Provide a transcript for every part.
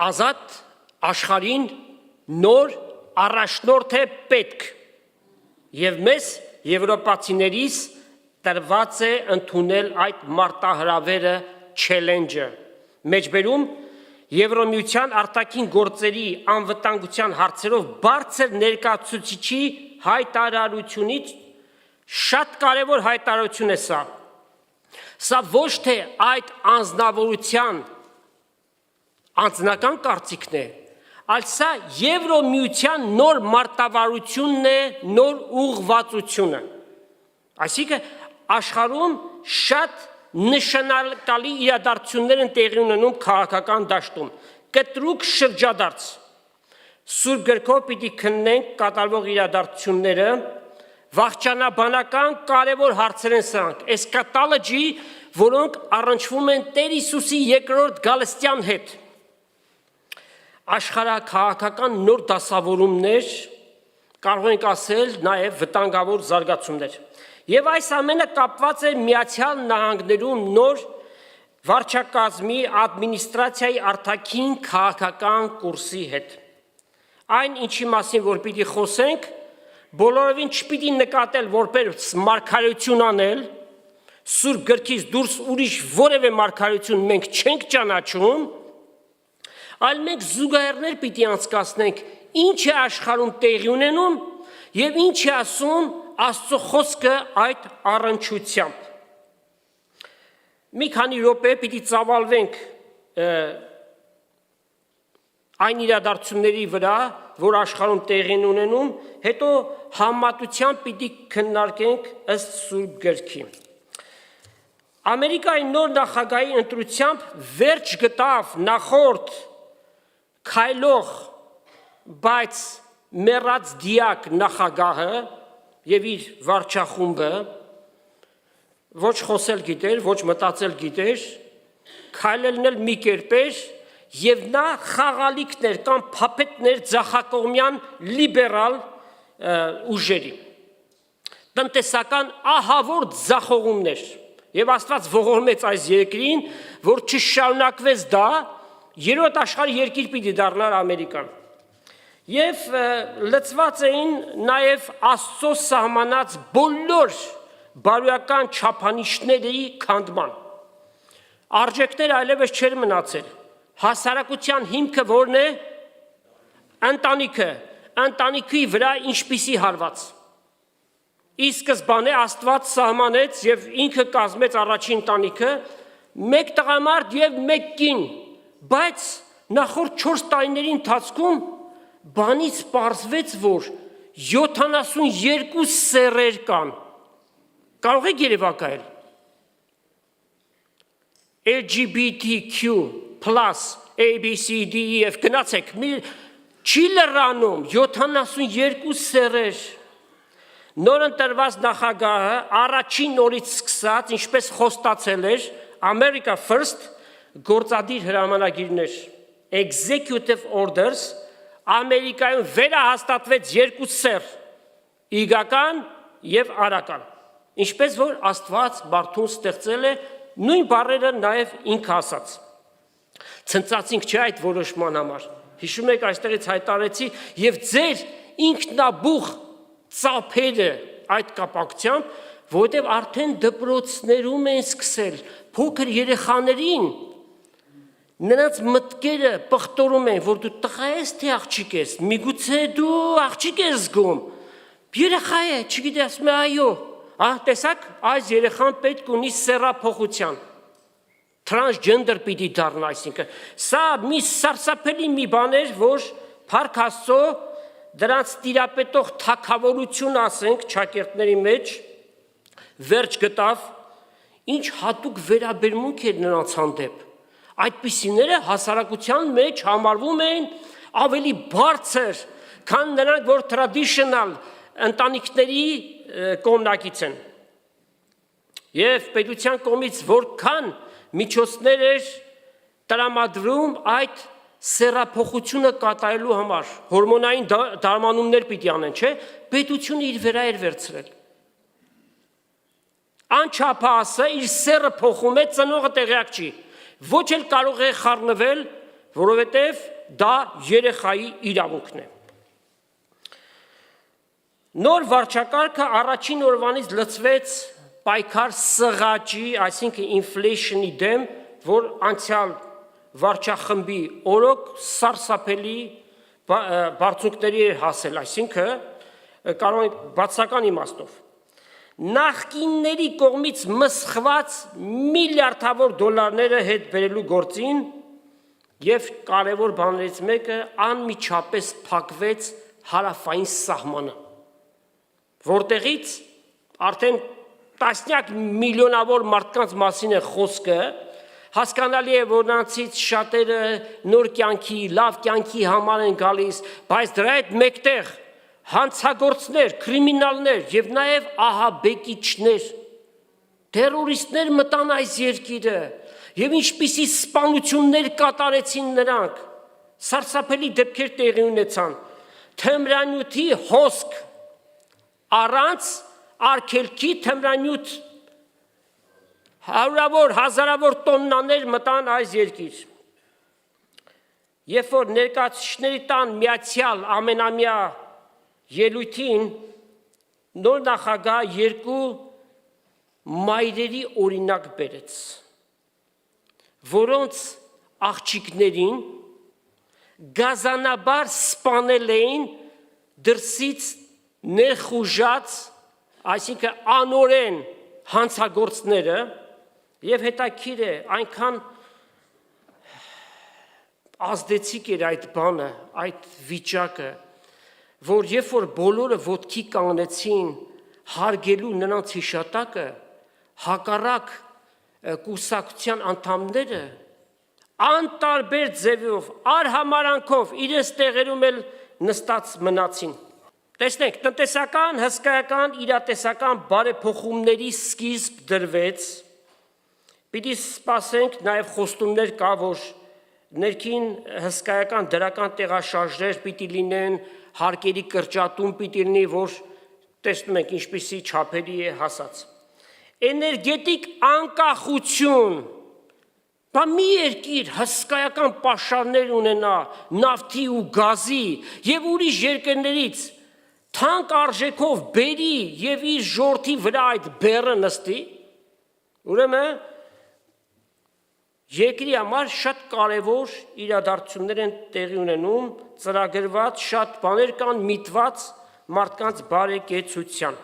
ազատ աշխարհին նոր առաջնորդ է պետք եւ մեզ եվրոպացիներիս տրված է ընդունել այդ մարտահրավերը challenge-ը մեջբերում Եվրոմիության արտաքին գործերի անվտանգության հարցերով բարձր ներկայացուցիչի հայտարարությունից շատ կարևոր հայտարարություն է սա։ Սա ոչ թե այդ անձնավորության անձնական կարծիքն է, այլ սա Եվրոմիության նոր մարտավարությունն է, նոր ուղղվածությունը։ Այսինքն աշխարհում շատ նշանակալի իրադարձություններ են տեղի ունենում քաղաքական դաշտում, կտրուկ շրջադարձ։ Սուրբ գրքով պիտի քննենք կատարվող իրադարձությունները, վախճանաբանական կարևոր հարցեր են սրանք, էսկատալոջի, որոնք առնչվում են Տեր Հիսուսի երկրորդ գալստյան հետ։ Աշխարհաքաղաքական նոր դասավորումներ, կարող ենք ասել նաև վտանգավոր զարգացումներ։ Եվ այս ամենը կապված է Միացյալ Նահանգներում նոր վարչակազմի ադմինիստրացիայի արտաքին քաղաքական կուրսի հետ։ Այն ինչի մասին որ պիտի խոսենք, բոլորովին չպիտի նկատել որպես մարգարեություն անել, Սուրբ գրքից դուրս ուրիշ որևէ մարգարեություն մենք չենք ճանաչում, այլ մենք զուգահեռներ պիտի անցկացնենք ինչ է աշխարհում տեղի ունենում եւ ինչ է ասում Աստծո խոսքը այդ առնչությամբ։ Մի քանի րոպե պիտի ծավալվենք այն իրադարձությունների վրա, որ աշխարհում տեղի ունենում, հետո համատությամբ պիտի քննարկենք ըստ Սուրբ գրքի։ Ամերիկայի նոր նախագահի ընտրությամբ վերջ գտավ նախորդ քայլող, բայց մեռած դիակ նախագահը եւ իր վարչախումբը ոչ խոսել գիտեր, ոչ մտածել գիտեր, քայլելն էլ մի կերպ էր եւ նա խաղալիքներ կամ փապետներ ձախակողմյան լիբերալ ուժերի տնտեսական ահավոր ձախողումներ եւ Աստված ողորմեց այս երկրին, որ չշարունակվեց դա, երրորդ աշխարհի երկիր պիտի դառնար Ամերիկան։ Եվ լծված էին նաև Աստծո սահմանած բոլոր բարոյական չափանիշների քանդման։ Արժեքներ այլևս չեր մնացել։ Հասարակության հիմքը որն է։ Ընտանիքը, ընտանիքի վրա ինչպիսի հարված։ Ի սկզբանե Աստված սահմանեց եւ ինքը կազմեց առաջին ընտանիքը, մեկ տղամարդ եւ մեկ կին, բայց նախորդ 4 տարիների ընթացքում բանից պարզվեց, որ 72 սեռեր կան։ Կարող եք երևակայել։ LGBTQ+, ABCDEF, գնացեք, չի լրանում 72 սեռեր։ Նոր ընտրված նախագահը առաջին օրից սկսած, ինչպես խոստացել էր, America First գործադիր հրամանագիրներ, Executive Orders, Ամերիկայում վերահաստատվեց 2 սեռ, իգական եւ արական, ինչպես որ Աստված բարդուն ստեղծել է, նույն բառերը նաեւ ինքը ասաց։ Ցնծացինք չէ այդ որոշման համար։ Հիշում եք այստեղից հայտարարեցի եւ ձեր ինքնաբուխ ծափերը այդ կապակցությամբ, որովհետեւ արդեն դպրոցներում են սկսել փոքր երեխաներին նրանց մտքերը պղտորում են, որ դու տղա ես թե աղջիկ ես, միգուցե դու աղջիկ ես զգում, երեխա է, չգիտի ասում է այո, տեսակ այս երեխան պետք ունի սեռափոխության, transgender պիտի դառնա, այսինքն, սա մի սարսափելի մի բան էր, որ Փառք Աստծո դրանց տիրապետող թագավորություն ասենք ճակերտների մեջ, վերջ գտավ, ինչ հատուկ վերաբերմունք էր նրանց հանդեպ։ Այդպիսիները հասարակության մեջ համարվում են ավելի բարձր, քան նրանք, որ traditional ընտանիքների կողմնակից են։ Եվ պետության կողմից որքան միջոցներ էր տրամադրում այդ սեռափոխությունը կատարելու համար, հորմոնային դարմանումներ պիտի անեն, չէ՞, պետությունը իր վրա էր վերցրել։ Անչափահասը իր սեռը փոխում է, ծնողը տեղյակ չի, ոչ էլ կարող է խառնվել, որովհետև դա երեխայի իրավունքն է։ Նոր վարչակարգը առաջին օրվանից լցվեց պայքար սղաճի, այսինքն ինֆլեյշնի դեմ, որ անցյալ վարչախմբի օրոք սարսափելի բարձունքների էր հասել, այսինքն կարող բացական իմաստով։ Նախկինների կողմից մսխված միլիարդավոր դոլարները հետ բերելու գործին և կարևոր բաներից մեկը անմիջապես փակվեց հարավային սահմանը, որտեղից արդեն տասնյակ միլիոնավոր մարդկանց մասին է խոսքը, հասկանալի է, որ նրանցից շատերը նոր կյանքի, լավ կյանքի համար են գալիս, բայց դրա հետ մեկտեղ հանցագործներ, կրիմինալներ և նաև ահաբեկիչներ, տերորիստներ մտան այս երկիրը և ինչպիսի սպանություններ կատարեցին նրանք, սարսափելի դեպքեր տեղի ունեցան, թմրանյութի հոսք, առանց արգելքի թմրանյութ հարյուրավոր, հազարավոր տոննաներ մտան այս երկիր։ Երբ որ ներկայացուցիչների տան միացյալ ամենամյա ելույթին նոր նախագահ երկու մայրերի օրինակ բերեց, որոնց աղջիկներին գազանաբար սպանել էին դրսից ներխուժած, այսինքն անօրեն հանցագործները, և հետաքրքիր է, այնքան ազդեցիկ էր այդ բանը, այդ վիճակը, որ երբ որ բոլորը ոտքի կանգնեցին հարգելու նրանց հիշատակը, հակառակ կուսակցության անդամները անտարբեր ձևով, արհամարանքով իրենց տեղերում էլ նստած մնացին։ Տեսնենք, տնտեսական, հսկայական, իրատեսական բարեփոխումների սկիզբ դրվեց, պիտի սպասենք, նաև խոստումներ կա, որ ներքին հսկայական դրական տեղաշարժեր պիտի լինեն, հարկերի կրճատում պիտի լինի, որ տեսնում ենք ինչպիսի չափերի է հասած։ Էներգետիկ անկախություն, բա մի երկիր հսկայական պաշարներ ունենա նավթի ու գազի և ուրիշ երկրներից թանկ արժեքով բերի և իր ժողովրդի վրա այդ բեռը նստի, ուրեմն երկրի համար շատ կարևոր իրադարձություններ են տեղի ունենում, ծրագրված շատ բաներ կան միտված մարդկանց բարեկեցության։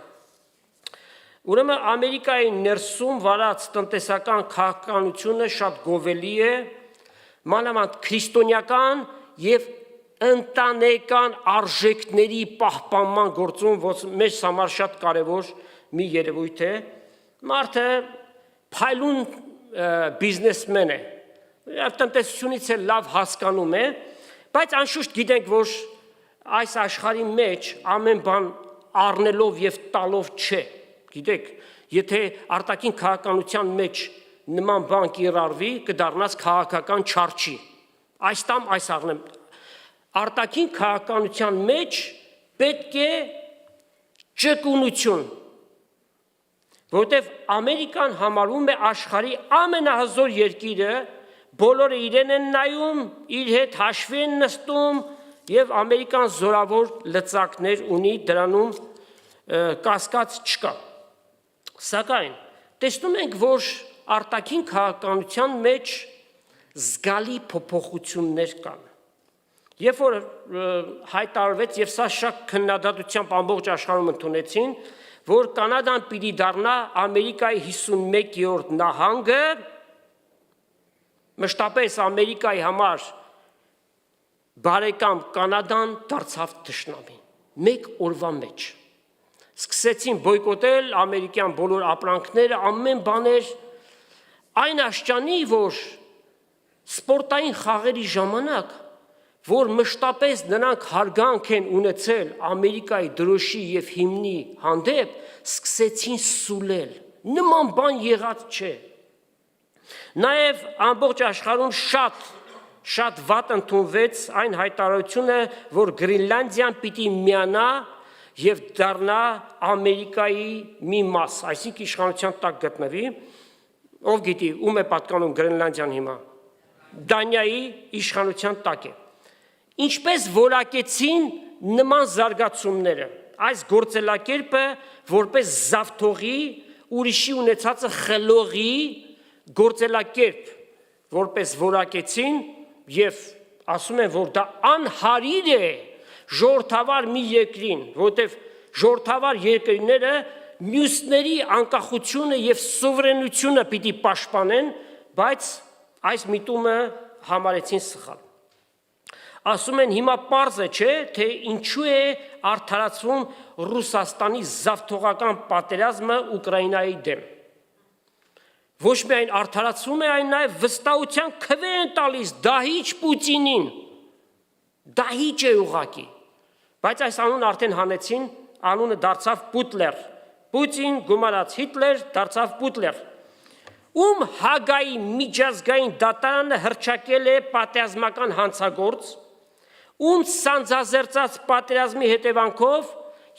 Ուրեմն Ամերիկայի ներսում վարած տնտեսական քաղաքականությունը շատ գովելի է, մանավանդ քրիստոնեական և ընտանեկան արժեքների պահպանման գործում, որ մեզ համար շատ կարևոր մի երևույթ է, մարդը փայլուն բիզնեսմեն է, տնտեսությունից էլ լավ հասկանում է, բայց անշուշտ գիտենք, որ այս աշխարհի մեջ ամեն բան առնելով և տալով չէ, գիտեք, եթե արտաքին քաղաքականության մեջ նման բան կիրառվի, կդառնաս քաղաքական չարչի, այս տամ այս առնեմ, արտաքին քաղաքականության մեջ պետք է ճկունություն, որովհետև Ամերիկան համարվում է աշխարհի ամենահզոր երկիրը, բոլորը իրեն են նայում, իր հետ հաշվի են նստում և Ամերիկան զորավոր լծակներ ունի, դրանում կասկած չկա։ Սակայն տեսնում ենք, որ արտաքին քաղաքականության մեջ զգալի փոփոխություններ կան։ Երբ որ հայտարարվեց, և սա շատ քննադատությամբ ամբողջ աշխարհում ընդունեցին, որ Կանադան պիտի դառնա Ամերիկայի 51-րդ նահանգը, մշտապես Ամերիկայի համար բարեկամ Կանադան դարձավ թշնամի, մեկ օրվա մեջ։ Սկսեցին բոյկոտել ամերիկյան բոլոր ապրանքները, ամեն բաներ, այն աշճանի, որ սպորտային խաղերի ժամանակ, որ մշտապես նրանք հարգանք են ունեցել Ամերիկայի դրոշի և հիմնի հանդեպ, սկսեցին սուլել, նման բան եղած չէ։ Նաև ամբողջ աշխարհում շատ վատ ընդունվեց այն հայտարարությունը, որ Գրինլանդիան պիտի միանա և դառնա Ամերիկայի մի մաս, այսինքն իշխանության տակ գտնվի, ով գիտի, ում է պատկանում Գրենլանդիան հիմա, Դանիայի իշխանության տակ է։ Ինչպես որակեցին նման զարգացումները, այս գործելակերպը որպես զավթողի, ուրիշի ունեցածը խլողի գործելակերպ, որպես որակեցին եւ ասում են, որ դա անհարիր է ժողովրդավար մի երկրին, որտեղ ժողովրդավար երկրները մյուսների անկախությունը եւ սուվերենությունը պիտի պաշտպանեն, բայց այս միտումը համարեցին սխալ։ Ասում են հիմա պարզ է, չէ, թե ինչու է արդարացվում Ռուսաստանի զավթողական պատերազմը Ուկրաինայի դեմ։ Ոչ միայն արդարացվում է, այն նաև վստահության քվե են տալիս դահիճ Պուտինին, դահիճ է ուղղակի, բայց այս անունը արդեն հանեցին, անունը դարձավ Պուտլեր, Պուտին գումարած Հիտլեր դարձավ Պուտլեր, ում Հագայի միջազգային դատարանը հռչակել է պատերազմական հանցագործ, ում սանձազերծած պատերազմի հետևանքով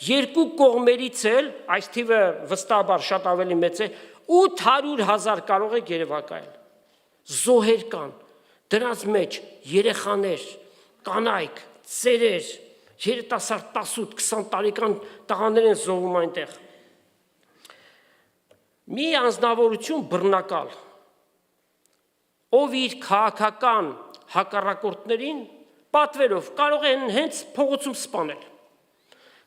երկու կողմերից էլ, այս թիվը վստահաբար շատ ավելի մեծ է, 800,000 կարող է երևակայել, զոհեր կան, դրանց մեջ երեխաներ, կանայք, ծերեր, երիտասարդ 18-20 տարեկան տղաներ են զոհվում այնտեղ։ Մի անձնավորություն բռնակալ, ով իր քաղաքական հակառակորդներին պատվերով կարող են հենց փողոցում սպանել,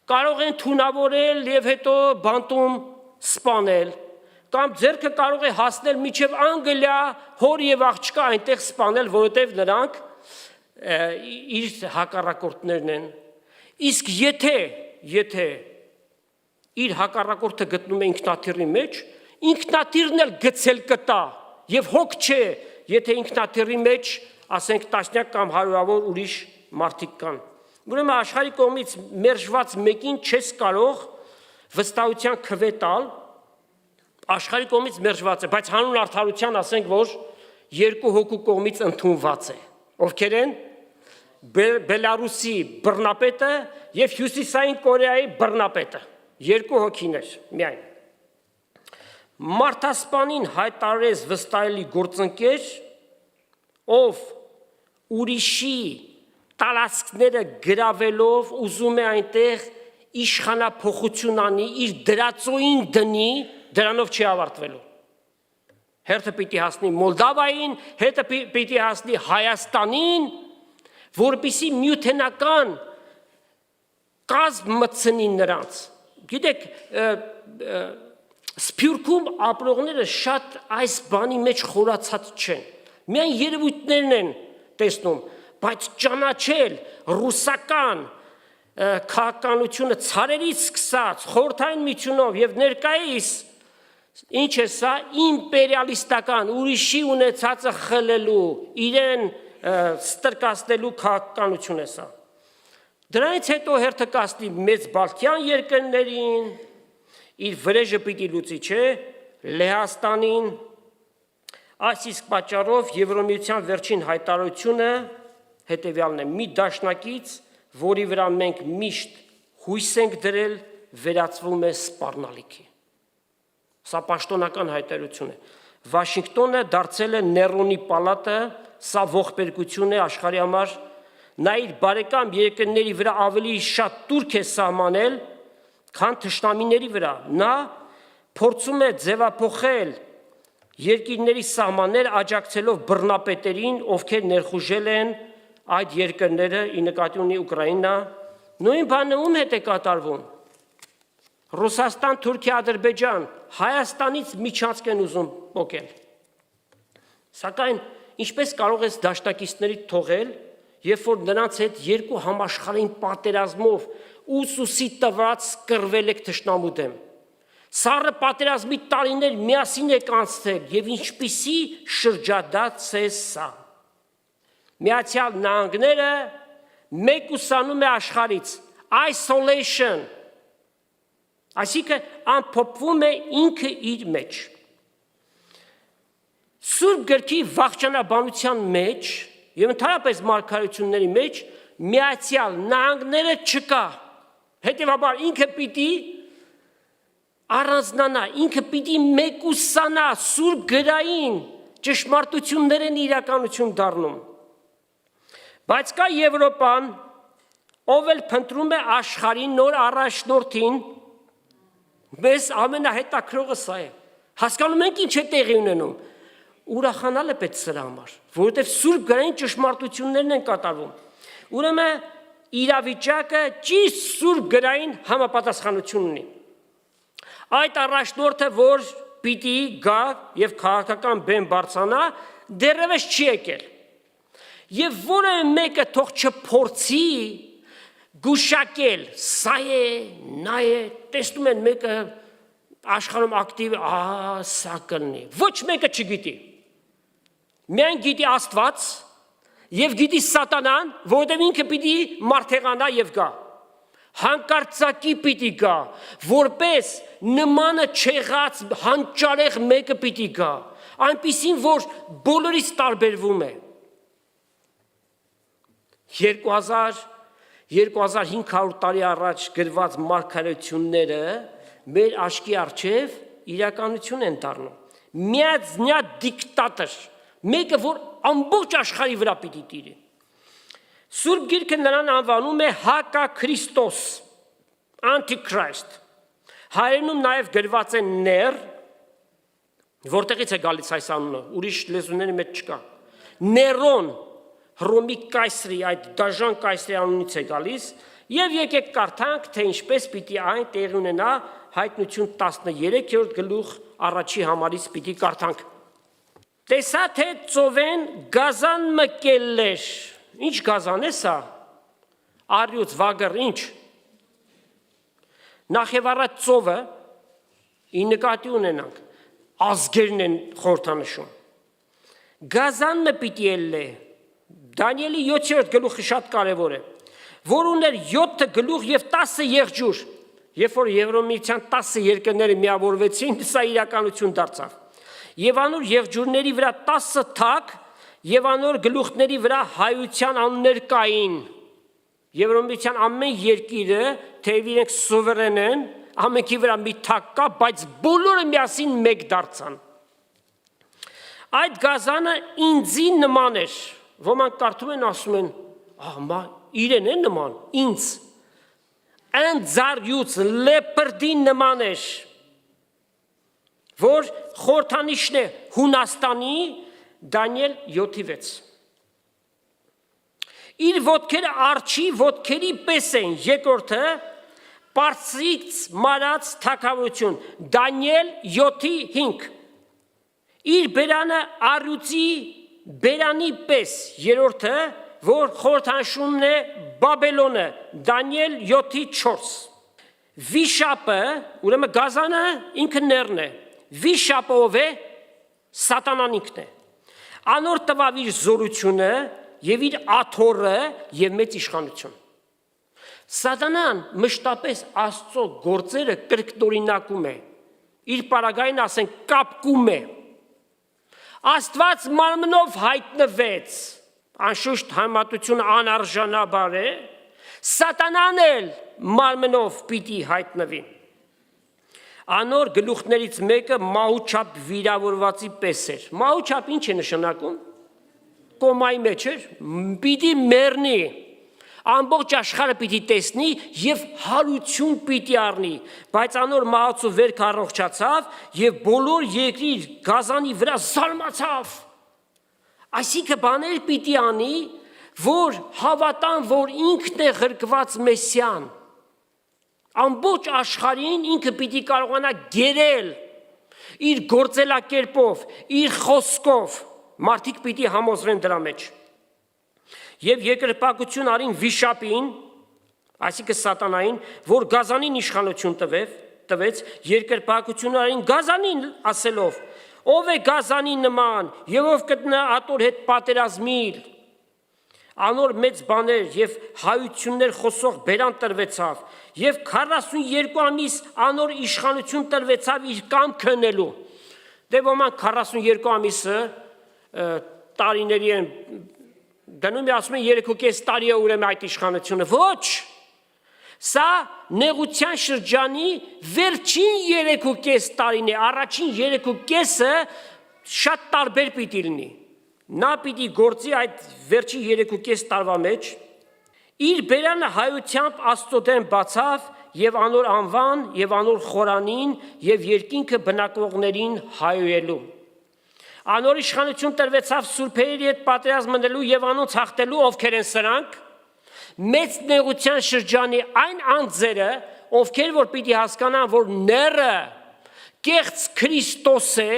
կարող են թունավորել եւ հետո բանտում սպանել, կամ ձեռքը կարող է հասնել մինչև Անգլիա, հոր եւ աղջկա այնտեղ սպանել, որովհետեւ նրանք իր հակառակորդներն են։ Իսկ եթե իր հակառակորդը գտնում է ինքնաթիռի մեջ, ինքնաթիռն էլ գցել կտա եւ հոգ չէ, եթե ինքնաթիռի մեջ ասենք տասնյակ կամ հարյուրավոր ուրիշ մարդիկ կան։ Ուրեմն աշխարհի կողմից մերժված մեկին չես կարող վստահության քվե տալ, աշխարհի կողմից մերժված է, բայց հանուն արդարության ասենք, որ երկու հոգու կողմից ընդունված է։ Ովքեր են Բելարուսի բռնապետը եւ Հյուսիսային Կորեայի բռնապետը, երկու հոգիներ միայն։ Մարդասպանին հայտարարեց վստահելի գործընկեր, ով ուրիշի տարածքները գրավելով ուզում է այնտեղ իշխանափոխություն անի, իր դրածոյին դնի, դրանով չի ավարտվելու։ Հերթը պիտի հասնի Մոլդավային, հետը պիտի հասնի Հայաստանին, որպեսզի նյութենական կազմ մտցնի նրանց։ Գիտեք, Սփյուռքում ապրողները շատ այս բանի մեջ խորացած չեն։ Միայն երևույթներն են տեսնում, բայց ճանաչել ռուսական քաղաքականությունը ցարերից սկսած խորհրդային միությունով եւ ներկայիս ինչ է սա իմպերիալիստական ուրիշի ունեցածը խլելու, իրեն ստրկացնելու քաղաքականություն է սա։ Դրանից հետո հերթը կասնի մեծ Բալթյան երկրներին, իր վրեժը պիտի լուծի, չէ, Լեհաստանին, այս իսկ պատճառով Եվրամիության վերջին հայտարարությունը հետևյալն է՝ մի դաշնակից, որի վրա մենք միշտ հույս ենք դրել, վերածվում է սպառնալիքի։ Սա պաշտոնական հայտարարություն է։ Վաշինգտոնը դարձել է Ներոնի պալատը, սա ողբերգություն է աշխարհի համար, նա իր բարեկամ երկրների վրա ավելի շատ տուրք է սահմանել, քան թշնամիների վրա, նա փորձում է ձևափոխել երկիրների սահմաններ աջակցելով բռնապետերին, ովքեր ներխուժել են այդ երկրները, ի նկատի ունի Ուկրաինա, նույն բանը ում հետ է կատարվում։ Ռուսաստան, Թուրքիա, Ադրբեջան, Հայաստանից միջանցք են ուզում փոկել։ Սակայն ինչպես կարող ես դաշնակիցների թողել, երբ որ նրանց հետ երկու համաշխարհային պատերազմով ուսուսի տված կռվել եք թշնամու դեմ։ Սառը պատերազմի տարիներ միասին եք անցնել եւ ինչպիսի շրջադարձ է սա։ Միացյալ Նահանգները մեկուսանում է աշխարհից, isolation, այսինքն ամփոփվում է ինքը իր մեջ։ Սուրբ գրքի վախճանաբանության մեջ եւ ընդհանրապես մարգարեությունների մեջ Միացյալ Նահանգները չկա։ Հետևաբար ինքը պիտի առանձնանա, ինքը պիտի մեկուսանա սուրբ գրային ճշմարտություններ են իրականություն դառնում։ Բայց կա Եվրոպան, ով էլ փնտրում է աշխարհի նոր առաջնորդին, մեզ ամենահետաքրքրողը սա է։ Հասկանում ենք ինչ է տեղի ունենում։ Ուրախանալ է պետք սրա համար, որովհետև սուրբ գրային ճշմարտություններն են կատարվում։ Ուրեմն իրավիճակը ճիշտ սուրբ գրային համապատասխանություն ունի։ Այդ առաջնորդը, որ պիտի գա եւ քաղաքական բեմ բարձրանա, դեռևս չի եկել։ Եվ որևէ մեկը թող չփորձի գուշակել, սա է, նա է, տեսնում են մեկը աշխարհում ակտիվ, սա կլինի։ Ոչ մեկը չգիտի։ Միայն գիտի Աստված եւ գիտի Սատանան, որովհետեւ ինքը պիտի մարտեղանա եւ գա։ Հանկարծակի պիտի գա, որպես նմանը չեղած հանճարեղ մեկը պիտի գա, այնպիսին, որ բոլորից տարբերվում է։ 2500 տարի առաջ գրված մարգարեությունները մեր աչքի առջև իրականություն են դառնում։ Միածնյա դիկտատոր, մեկը, որ ամբողջ աշխարհի վրա պիտի տիրի։ Սուրբ Գիրքը նրան անվանում է Հակաքրիստոս, Անտիքրիստ։ Հայերենում նաև գրված է ներ, որտեղից է գալիս այս անունը, ուրիշ լեզուների մեջ չկա։ Ներոն, Հռոմի կայսրի, այդ դաժան կայսրի անունից է գալիս, եւ եկեք կարդանք, թե ինչպես պիտի այն տեղի ունենա, Հայտնություն 13-րդ գլուխ առաջի համարից պիտի կարդանք։ Տեսա թե ծովեն գազան մկելեր։ Ինչ գազան է սա։ Արյուծ, վագր, ինչ։ Նախ եւ առաջ ծովը ի նկատի ունենանք, ազգերն են խորհրդանշում։ Գազան պիտի ելլե։ Դանիելի 7-րդ գլուխը շատ կարևոր է, որ ուներ 7 գլուխ եւ 10 եղջյուր, երբ որ Եվրոմիության 10 երկրները միավորվեցին, սա իրականություն դարձավ։ Եվ անոր եղջյուրների վրա 10 թակ եւ անոր գլուխների վրա հայության անուններ կային։ Եվրոմիության ամեն երկիրը, թեև իրենք սուվերեն են, ամենքի վրա մի թակ կա, բայց բոլորը միասին մեկ դարձան։ Այդ գազանը ինձի նման էր։ Ոմանք կարդում են, ասում են, իրեն է նման, ինձ, ընձարյուց լեպրդի նման էր, որ խորհրդանիշն է Հունաստանի Դանիել 7:6։ Իր ոտքերը արջի ոտքերի պես են, երկրորդը պարծից մարած թագավորություն, Դանիել 7:5։ Իր բերանը առյուծի բերանի պես, երրորդը, որ խորհրդանշումն է Բաբելոնը, Դանիել 7:4։ Վիշապը, ուրեմն գազանը ինքը ներն է, վիշապը ով է, Սատանան ինքն է։ Անոր տվավ իր զորությունը եւ իր աթոռը եւ մեծ իշխանություն։ Սատանան մշտապես Աստծո գործերը կրկնօրինակում է, իր պարագային ասենք կապկում է։ Աստված մարմնով հայտնվեց, անշուշտ համատությունը անարժանաբար է, Սատանան էլ մարմնով պիտի հայտնվի։ Անոր գլուխներից մեկը մահուչապ վիրավորվածի պես էր։ Մահուչապ ինչ է նշանակում։ Կոմայի մեջ էր, պիտի մեռնի, ամբողջ աշխարհը պիտի տեսնի եւ հարություն պիտի առնի, բայց անոր մահացու վերք առողջացավ եւ բոլոր երկրի գազանի վրա զարմացավ։ Այսինքն բաներ պիտի անի, որ հավատան, որ ինքն է ղրկված Մեսիան։ Ամբողջ աշխարհին ինքը պիտի կարողանա գերել իր գործելակերպով, իր խոսքով, մարդիկ պիտի համոզվեն դրա մեջ։ Եվ երկրպագություն արին վիշապին, այսինքն Սատանային, որ գազանին իշխանություն տվեց, երկրպագություն արին գազանին ասելով, ով է գազանի նման, եւ ով կտնա ատոր հետ պատերազմիլ։ Անոր մեծ բաներ եւ հայություններ խոսող բերան տրվեցավ, եւ 42 ամիս անոր իշխանություն տրվեցավ իր կամքը անելու։ Դե ոմանք 42 ամիսը տարիների են դնում է, ասում են 3.5 տարի է ուրեմն այդ իշխանությունը, ոչ, սա նեղության շրջանի վերջին 3.5 տարին է, առաջին 3.5-ը շատ տարբեր պիտի լինի։ Նա պիտի գործի այդ վերջի 3.5 տարվա մեջ, իր բերանը հայությամբ Աստծո դեմ բացավ եւ անոր անվան եւ անոր խորանին եւ երկինքը բնակվողներին հայոյելու։ Անոր իշխանություն տրվեցավ սուրբերի հետ պատերազմ մնելու եւ անոնց հաղթելու, ովքեր են սրանք, մեծ նեղության շրջանի այն անձերը, ովքեր որ պիտի հասկանան, որ ները կեղծ Քրիստոս է,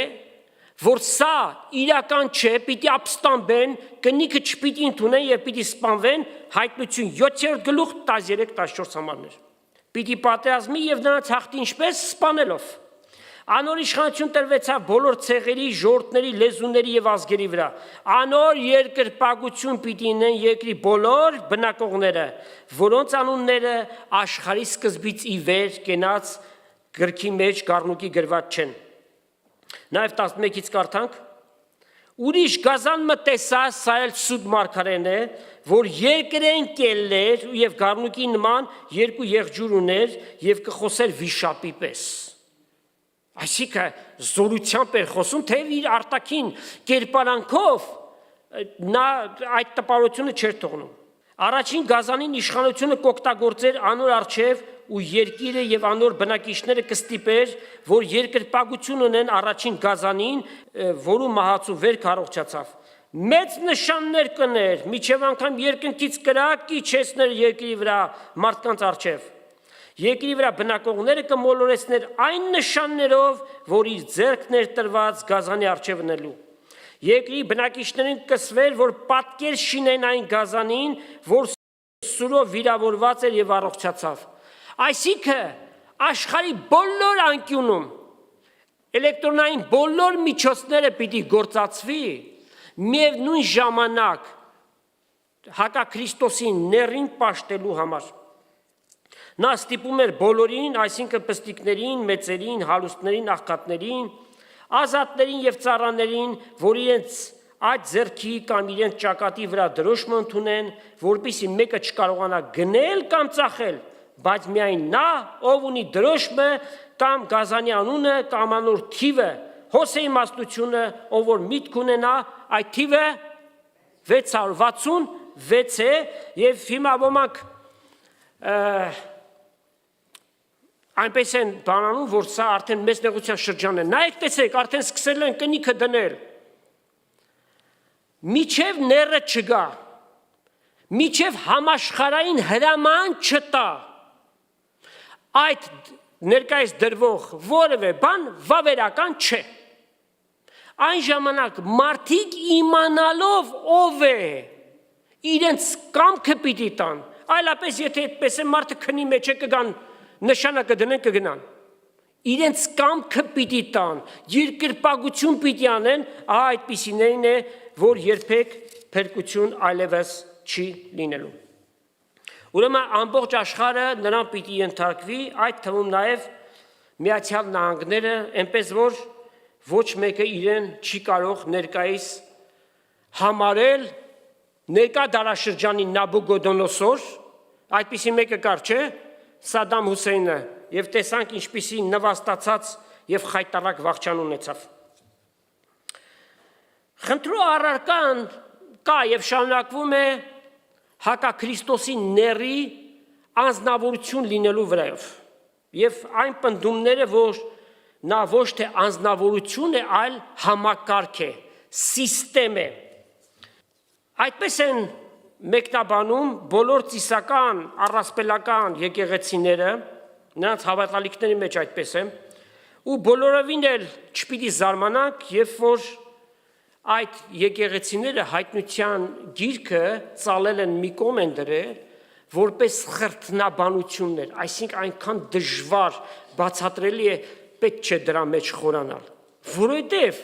որ սա իրական չէ, պիտի ապստամբեն, կնիքը չպիտի ընդունեն եւ պիտի սպանվեն, Հայտնություն 7-րդ գլուխ 13-14 համարներ։ Պիտի պատերազմի եւ նրանց հաղթի ինչպես սպանելով։ Անոր իշխանություն տրվեցավ բոլոր ցեղերի, ժողովուրդների, լեզուների եւ ազգերի վրա։ Անոր երկրպագություն պիտի ունեն երկրի բոլոր բնակողները, որոնց անունները աշխարհի սկզբից ի վեր կենաց գրքի մեջ գառնուկի գրված չեն։ Նաև 11-ից կարդանք. Ուրիշ գազան մտեսա, սա էլ սուտ մարգարեն է, որ երկրեն կելներ եւ գառնուկի նման երկու եղջյուր ուներ եւ կխոսեր վիշապի պես։ Այսինքն զորությամբ էր խոսում, թե իր արտաքին կերպարանքով նա այդ տպարությունը չէր թողնում։ Առաջին գազանին իշխանությունը կօգտագործեր անոր արչև ու երկիրը եւ անոր բնակիչները կստիպեր, որ երկրպագություն ունեն առաջին գազանին, որու մահացու վերք առողջացավ։ Մեծ նշաններ կներ, միջև անգամ երկնքից կրակ իջեցներ երկրի վրա մարդկանց արչև։ Երկրի վրա բնակողները կմոլորեցներ այն նշաններով, որ իր ձեռքն էր տրված գազանի արչև նելու։ Երկրի բնակիչներին կսվեր, որ պատկեր շինեն այն գազանին, որ սուրով վիրավորված էր եւ առողջացավ։ Այսինքն աշխարհի բոլոր անկյունում էլեկտրոնային բոլոր միջոցները պիտի գործածվի, միևնույն ժամանակ հակաքրիստոսի ներին պաշտելու համար։ Նա ստիպում էր բոլորին, այսինքն պստիկներին, մեծերին, հալուստներին, աղքատներին, ազատներին եւ ծառաներին, որ իրենց այդ ձեռքի կամ իրենց ճակատի վրա դրոշմը ընդունեն, որպեսզի մեկը չկարողանա գնել կամ ծախել, բայց միայն նա, ով ունի դրոշմը կամ գազանի անունը կամ անոր թիվը, Հոսեի իմաստությունը, ով որ միտք ունենա, այդ թիվը 666 է եւ հիմա ոմանք այնպես են բանանում, որ սա արդեն մեծ նեղության շրջան է։ Նայեք, տեսեք, արդեն սկսել են կնիքը դնել։ Միջև ները չգա, միջև համաշխարհային հրաման չտա, այդ ներկայիս դրվող որևէ բան վավերական չէ։ Այն ժամանակ մարդիկ իմանալով ով է, իրենց կամքը պիտի տան, այլապես եթե այդպես է մարդը քնի մեջ է կգան, նշանակը դնեն կգնան։ Իրենց կամքը պիտի տան, երկրպագություն պիտի անեն, այդպիսիներին է, որ երբեք փրկություն այլևս չի լինելու։ Ուրեմն ամբողջ աշխարհը նրան պիտի ենթարկվի, այդ թվում նաև Միացյալ Նահանգները, այնպես որ ոչ մեկը իրեն չի կարող ներկայիս համարել ներկա դարաշրջանի Նաբուգոդոնոսոր, այդպիսի մեկը կար, չէ, Սադամ Հուսեյնը, եւ տեսանք ինչպիսի նվաստացած եւ խայտարակ վախճան ունեցավ։ Խնդրու առարկան կա եւ շարունակվում է հակաքրիստոսի ների անձնավորություն լինելու վրայով եւ այն պնդումները, որ նա ոչ թե անձնավորություն է, այլ համակարգ է, սիստեմ է։ Այդպես են մեկնաբանում բոլոր ծիսական, առասպելական եկեղեցիները, նրանց հավատալիքների մեջ այդպես է, ու բոլորովին էլ չպիտի զարմանանք, երբ որ այդ եկեղեցիները հայտնության գիրքը ծալել են մի կողմ են դրել, որպես խրտնաբանություններ, այսինքն այնքան դժվար բացատրելի է, պետք չէ դրա մեջ խորանալ, որովհետև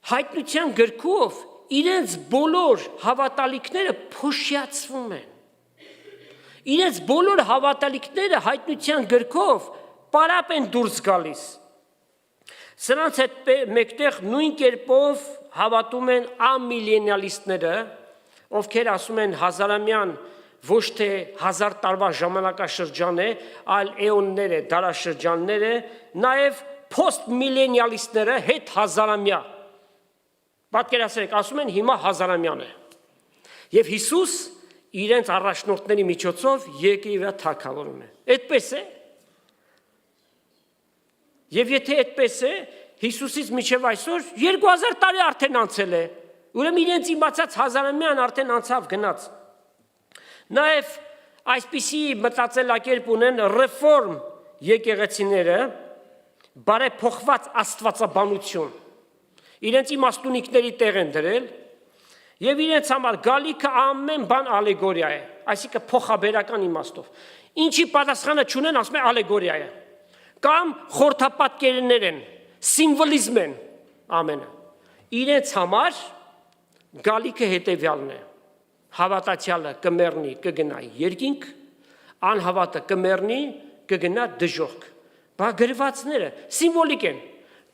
հայտնության գրքով իրենց բոլոր հավատալիքները փոշիացվում են, իրենց բոլոր հավատալիքները հայտնության գրքով պարապ են դուրս գալիս, սրանց հետ մեկտեղ նույն կերպով հավատում են ամիլենիալիստները, ովքեր ասում են հազարամյան ոչ թե 1000 տարվա ժամանակաշրջան է, այլ էոններ է, դարաշրջաններ է, նաև փոստմիլենիալիստները հետ հազարամյա, Պատկերացրեք, ասում են հիմա հազարամյան է։ Եվ Հիսուս իրենց առաջնորդների միջոցով երկրի վրա թագավորում է։ Այդպես է։ Եվ եթե այդպես է, Հիսուսից մինչև այսօր 2000 տարի արդեն անցել է։ Ուրեմն իրենց իմացած հազարամյան արդեն անցավ գնաց։ Նաև այսպիսի մտածելակերպ ունեն ռեֆորմ եկեղեցիները, բարեփոխված աստվածաբանություն։ Իրենց իմաստունիքների տեղ են դրել եւ իրենց համար գալիքը ամեն բան ալեգորիա է, այսինքն փոխաբերական իմաստով։ Ինչի պատասխանը չունեն, ասում են ալեգորիա է։ Կամ խորհրդապատկերներ են, սիմվոլիզմ են ամենը։ Իրենց համար գալիքը հետևյալն է. հավատացյալը կմեռնի, կգնա երկինք, անհավատը կմեռնի, կգնա դժոխք։ Բա գրվածները սիմվոլիկ են։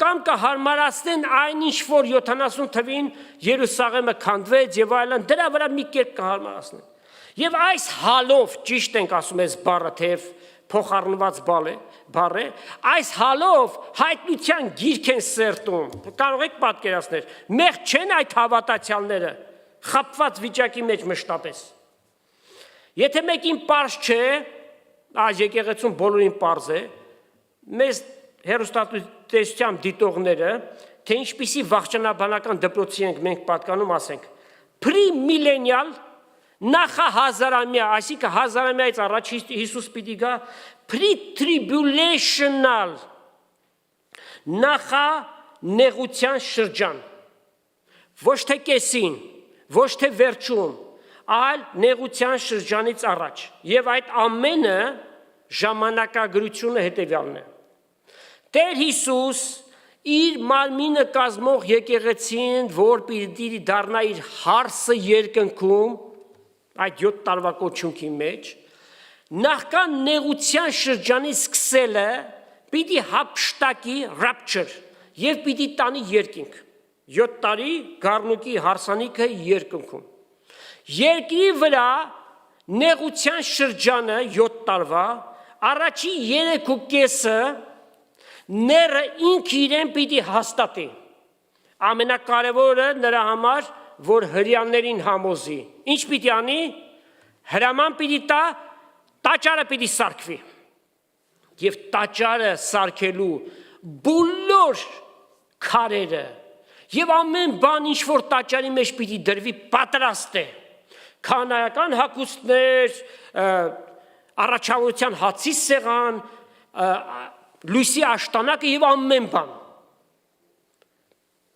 Կամ կհարմարացնեն այն ինչ որ 70 թվին Երուսաղեմը քանդվեց եւ այլն, դրա վրա մի կերպ կհարմարացնեն։ Եվ այս հալով, ճիշտ ենք ասում ես բառը, թեև փոխառնված բառ է, այս հալով հայտնության գիրք են սերտում։ Կարող եք պատկերացնել, մեղ չեն այդ հավատացյալները, խապված վիճակի մեջ մշտապես։ Եթե մեկին պարզ չէ, այս եկեղեցում բոլորին պարզ է, մեզ հեռուստատեսությամբ դիտողները, թե ինչպիսի վախճանաբանական դպրոցի ենք մենք պատկանում, ասենք, pre-millennial, նախահազարամյա, այսինքն հազարամյայից առաջ Հիսուս պիտի գա, pre-tribulational, նախանեղության շրջան, ոչ թե կեսին, ոչ թե վերջում, այլ նեղության շրջանից առաջ, եւ այդ ամենը ժամանակագրությունը հետևյալն է։ Տեր Հիսուս իր մարմինը կազմող եկեղեցին, որ պիտի դառնա իր հարսը երկնքում, այդ 7 տարվա կոչունքի մեջ, նախքան նեղության շրջանի սկսելը պիտի հափշտակի rapture եւ պիտի տանի երկինք։ 7 տարի գառնուկի հարսանիքը երկնքում։ Երկրի վրա նեղության շրջանը 7 տարվա, առաջի 3.5-ը ները ինքը իրեն պիտի հաստատի։ Ամենակարևորը նրա համար, որ հրեաներին համոզի։ Ինչ պիտի անի? Հրաման պիտի տա, տաճարը պիտի սարքվի։ Եվ տաճարը սարքելու բոլոր քարերը եւ ամեն բան, ինչ որ տաճարի մեջ պիտի դրվի, պատրաստ է։ Քանայական հագուստներ, առաջավորության հացի սեղան, լույսի աշտանակը եւ ամեն բան։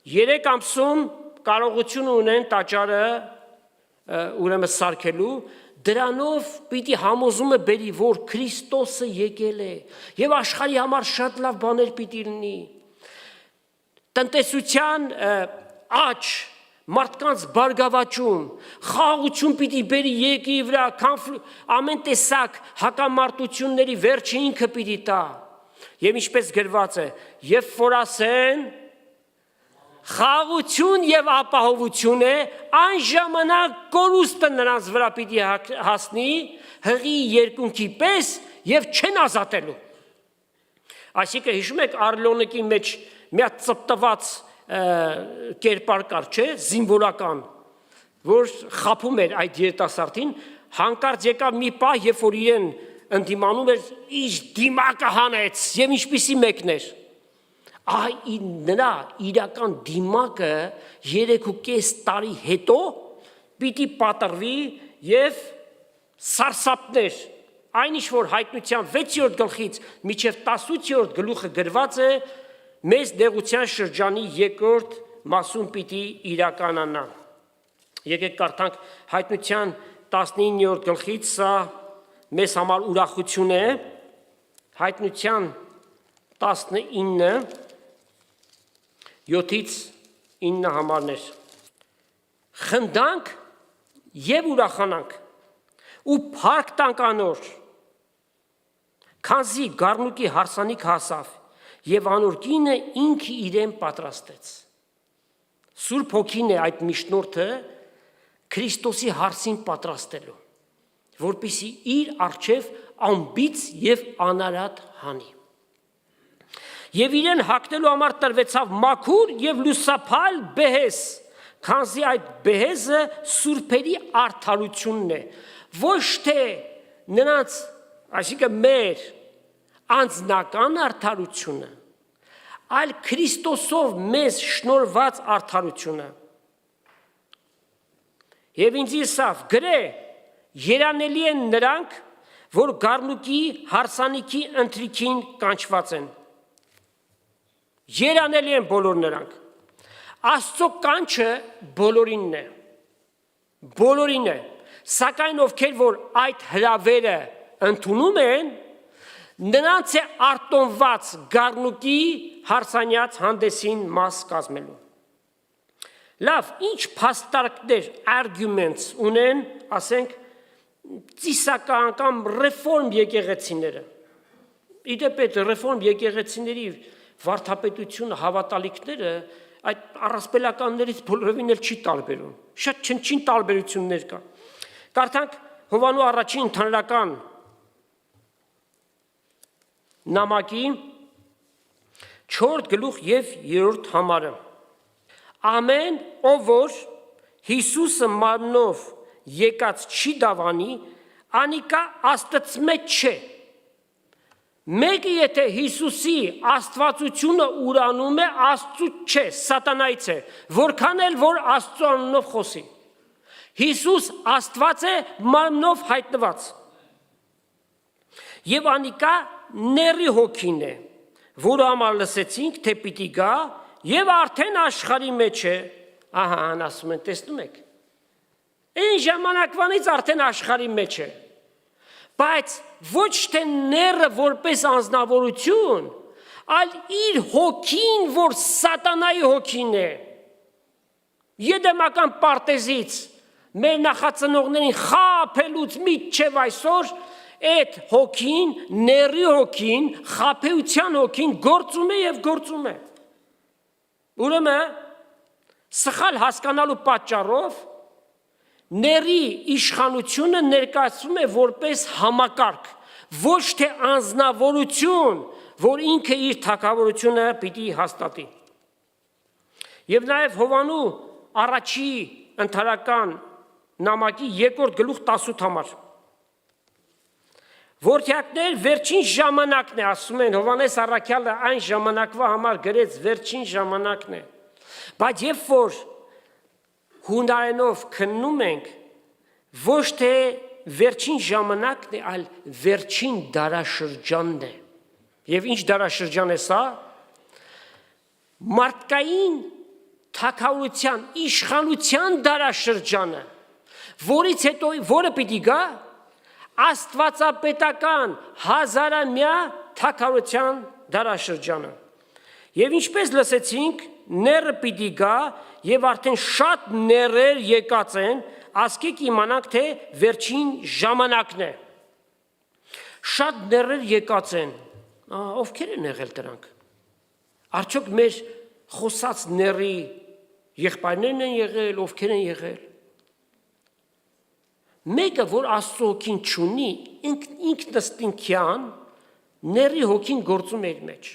3 ամսում կարողություն ունեն տաճարը ուրեմն սարքելու, դրանով պիտի համոզումը բերի, որ Քրիստոսը եկել է եւ աշխարհի համար շատ լավ բաներ պիտի լինի։ Տնտեսության աճ, մարդկանց բարգավաճում, խաղաղություն պիտի բերի երկրի վրա, ամեն տեսակ հակամարտությունների վերջը ինքը պիտի տա։ Եվ ինչպես գրված է, եւ որ ասեն խաղաղություն եւ ապահովություն է, այն ժամանակ կորուստը նրանց վրա պիտի հասնի հղի երկունքի պես եւ չեն ազատելու։ Այսինքն հիշում եք Արլոնիկի մեջ մի հատ ծպտված կերպար կար, չէ, զինվորական, որ խափում էր այդ երիտասարդին, հանկարծ եկավ մի պահ, երբ որ իրեն ընդդիմանում էր, իր դիմակը հանեց եւ ինչպիսի մեկն էր։ Նրա իրական դիմակը 3.5 տարի հետո պիտի պատրվի եւ սարսափներ, այն ինչ որ հայտնության 6-րդ գլխից մինչև 18-րդ գլուխը գրված է, մեծ նեղության շրջանի 2-րդ մասում պիտի իրականանա։ Եկեք կարդանք հայտնության 19-րդ գլխից, սա մեզ համար ուրախություն է, հայտնության 19, 7-ից 9 համարներ։ Խնդանք եւ ուրախանանք ու փառք տանք անոր, քանզի գառնուկի հարսանիք հասավ եւ անոր կինը ինքը իրեն պատրաստեց։ Սուրբ Հոգին է այդ միջնորդը Քրիստոսի հարսին պատրաստելու, որպեսզի իր առջև անբիծ եւ անարատ հանի։ Եվ իրեն հագնելու համար տրվեցավ մաքուր եւ լուսափալ բեհես, քանզի այդ բեհեզը սուրբերի արդարությունն է, ոչ թե նրանց, այսինքն մեր անձնական արդարությունը, այլ Քրիստոսով մեզ շնորհված արդարությունը։ Եվ ինձ իսավ գրե, երանելի են նրանք, որ գառնուկի հարսանիքի ընթրիքին կանչված են։ Երանելի են բոլոր նրանք։ Աստծո կանչը բոլորինն է։ Բոլորին է։ Սակայն ովքեր որ այդ հրավերը ընդունում են, նրանց է արտոնված գառնուկի հարսանյաց հանդեսին մաս կազմելու։ Լավ, ինչ փաստարկներ, arguments ունեն, ասենք, ծիսական կամ ռեֆորմ եկեղեցիները։ Իդեպ այդ ռեֆորմ եկեղեցիների վարդապետությունը, հավատալիքները այդ առասպելականներից բոլորովին էլ չի տարբերում։ Շատ չնչին տարբերություններ կա։ Կարդանք Հովանու առաջին ընդհանրական նամակի 4 գլուխ եւ 3 համարը։ Ամեն ով որ Հիսուսը մարմնով եկած չի դավանի, անիկա Աստծմե չէ։ Մեկը եթե Հիսուսի աստվածությունը ուրանում է, Աստծուց չէ, սատանայից է, որքան էլ որ Աստծո անունով խոսի։ Հիսուս Աստված է մարմնով հայտնված։ Եվ անիկա ների հոգին է, որը համար լսեցինք, թե պիտի գա, եւ արդեն աշխարհի մեջ է, ահա ասում են, տեսնում եք։ Այն ժամանակվանից արդեն աշխարհի մեջ է։ Բայց ոչ թե ները որպես անձնավորություն, այլ իր հոգին, որ սատանայի հոգին է։ Եդեմական պարտեզից մեր նախածնողներին խաբելուց մինչև այսօր այդ հոգին, ների հոգին, խաբեության հոգին գործում է եւ գործում է։ Ուրեմն սխալ հասկանալու պատճառով ների իշխանությունը ներկայացվում է որպես համակարգ, ոչ թե անձնավորություն, որ ինքը իր թագավորությունը պիտի հաստատի։ Եվ նաև Հովանու առաջի ընդհանրական նամակի 2 գլուխ 18 համար։ Որդյակներ, վերջին ժամանակն է, ասում են Հովանես առաքյալը այն ժամանակվա համար գրեց վերջին ժամանակն է։ Բայց երբ որ հունարենով քննում ենք, ոչ թե վերջին ժամանակն է, այլ վերջին դարաշրջանն է։ Եվ ինչ դարաշրջան է սա։ Մարդկային թագավորության, իշխանության դարաշրջանը, որից հետո որը պիտի գա աստվածապետական հազարամյա թագավորության դարաշրջանը։ Եվ ինչպես լսեցինք, ները պիտի գա եւ արդեն շատ ներեր եկած են, ասկեք իմանանք, թե վերջին ժամանակն է։ Շատ ներեր եկած են։ Ովքեր են եղել դրանք։ Արդյոք մեր խոսած ների եղբայրներն են եղել, ովքեր են եղել։ Մեկը, որ Աստծո հոգին չունի, ինքնըստինքյան ների հոգին գործում է իր մեջ։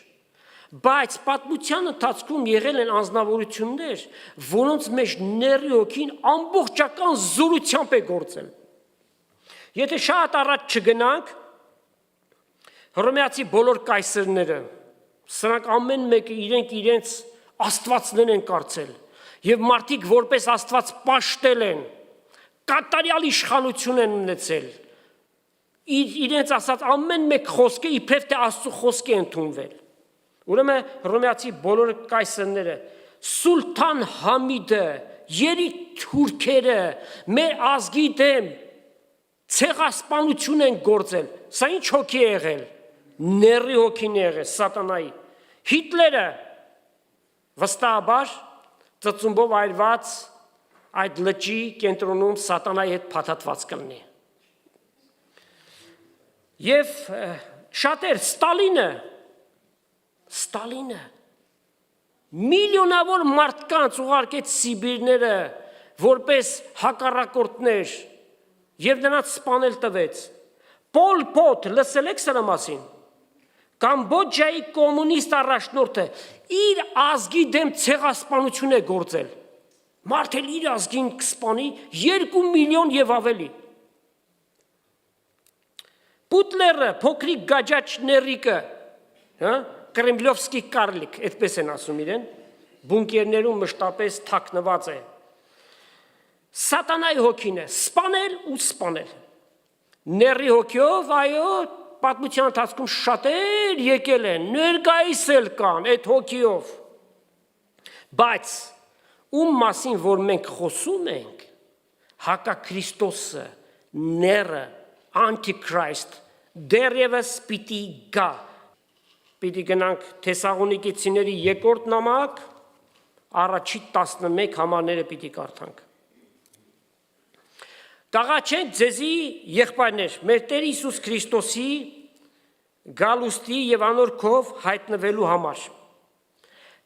Բայց պատմության ընթացքում եղել են անձնավորություններ, որոնց մեջ ների հոգին ամբողջական զորությամբ է գործել։ Եթե շատ առաջ չգնանք, հռոմեացի բոլոր կայսերները, սրանք ամեն մեկը իրենց աստվածներ են կարծել, եւ մարդիկ որպես աստված պաշտել են, կատարյալ իշխանություն են ունեցել։ Իրենց ասած ամեն մեկ խոսքը իբրև թե Աստծո խոսք է ընդունվել։ Ուրեմն հռոմեացի բոլոր կայսերները, Սուլթան Համիդը, երիտթ թուրքերը մեր ազգի դեմ ցեղասպանություն են գործել։ Սա ինչ հոգի է եղել։ Ների հոգին է եղել, սատանայի։ Հիտլերը վստահաբար ծծումբով այրված այդ լճի կենտրոնում սատանայի հետ փաթաթված կլինի։ Եվ շատեր Ստալինը միլիոնավոր մարդկանց ուղարկեց Սիբիրները որպես հակառակորդներ եւ նրանց սպանել տվեց։ Պոլ Պոտ, լսել եք սրա մասին։ Կամբոջայի կոմունիստ առաջնորդը իր ազգի դեմ ցեղասպանություն է գործել։ Մարդ էլ իր ազգին կսպանի 2 միլիոն եւ ավելի։ Պուտլերը, փոքրիկ գաջաճներիկը, Կրեմլովսկի կարլիկ, այդպես են ասում իրեն, բունկերներում մշտապես թաքնված է։ Սատանայի հոգին է, սպանել ու սպանել։ Ների հոգիով, այո, պատմության ընթացքում շատեր եկել են, ներկայիս էլ կան այդ հոգիով։ Բայց ում մասին, որ մենք խոսում ենք, հակաքրիստոսը, ները, անտիքրիստ, դեռևս պիտի գա։ Պիտի գնանք Թեսաղոնիկեցիների երկրորդ նամակ, առաջի 11 համարները պիտի կարդանք։ Կաղաչենք ձեզի եղբայրներ, մեր Տեր Հիսուս Քրիստոսի գալուստի եւ անորքով հայտնվելու համար։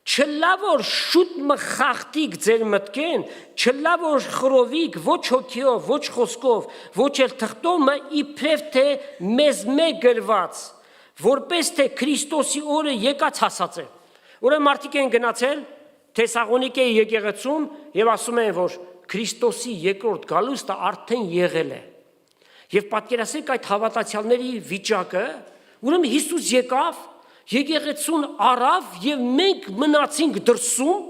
Չլա որ շուտ մխախտիկ ձեր մտքեն, չլա որ խրովիկ ոչ հոգիով, ոչ խոսքով, ոչ էլ թղթով իբրև թե մեզ մեկ գրված, որպես թե Քրիստոսի օրը եկած հասած է։ Ուրեմն մարդիկ են գնացել Թեսաղոնիկեի եկեղեցում եւ ասում են, որ Քրիստոսի երկրորդ գալուստը արդեն եղել է։ Եվ պատկերացրեք այդ հավատացյալների վիճակը, ուրեմն Հիսուս եկավ, եկեղեցուն առավ եւ մենք մնացինք դրսում։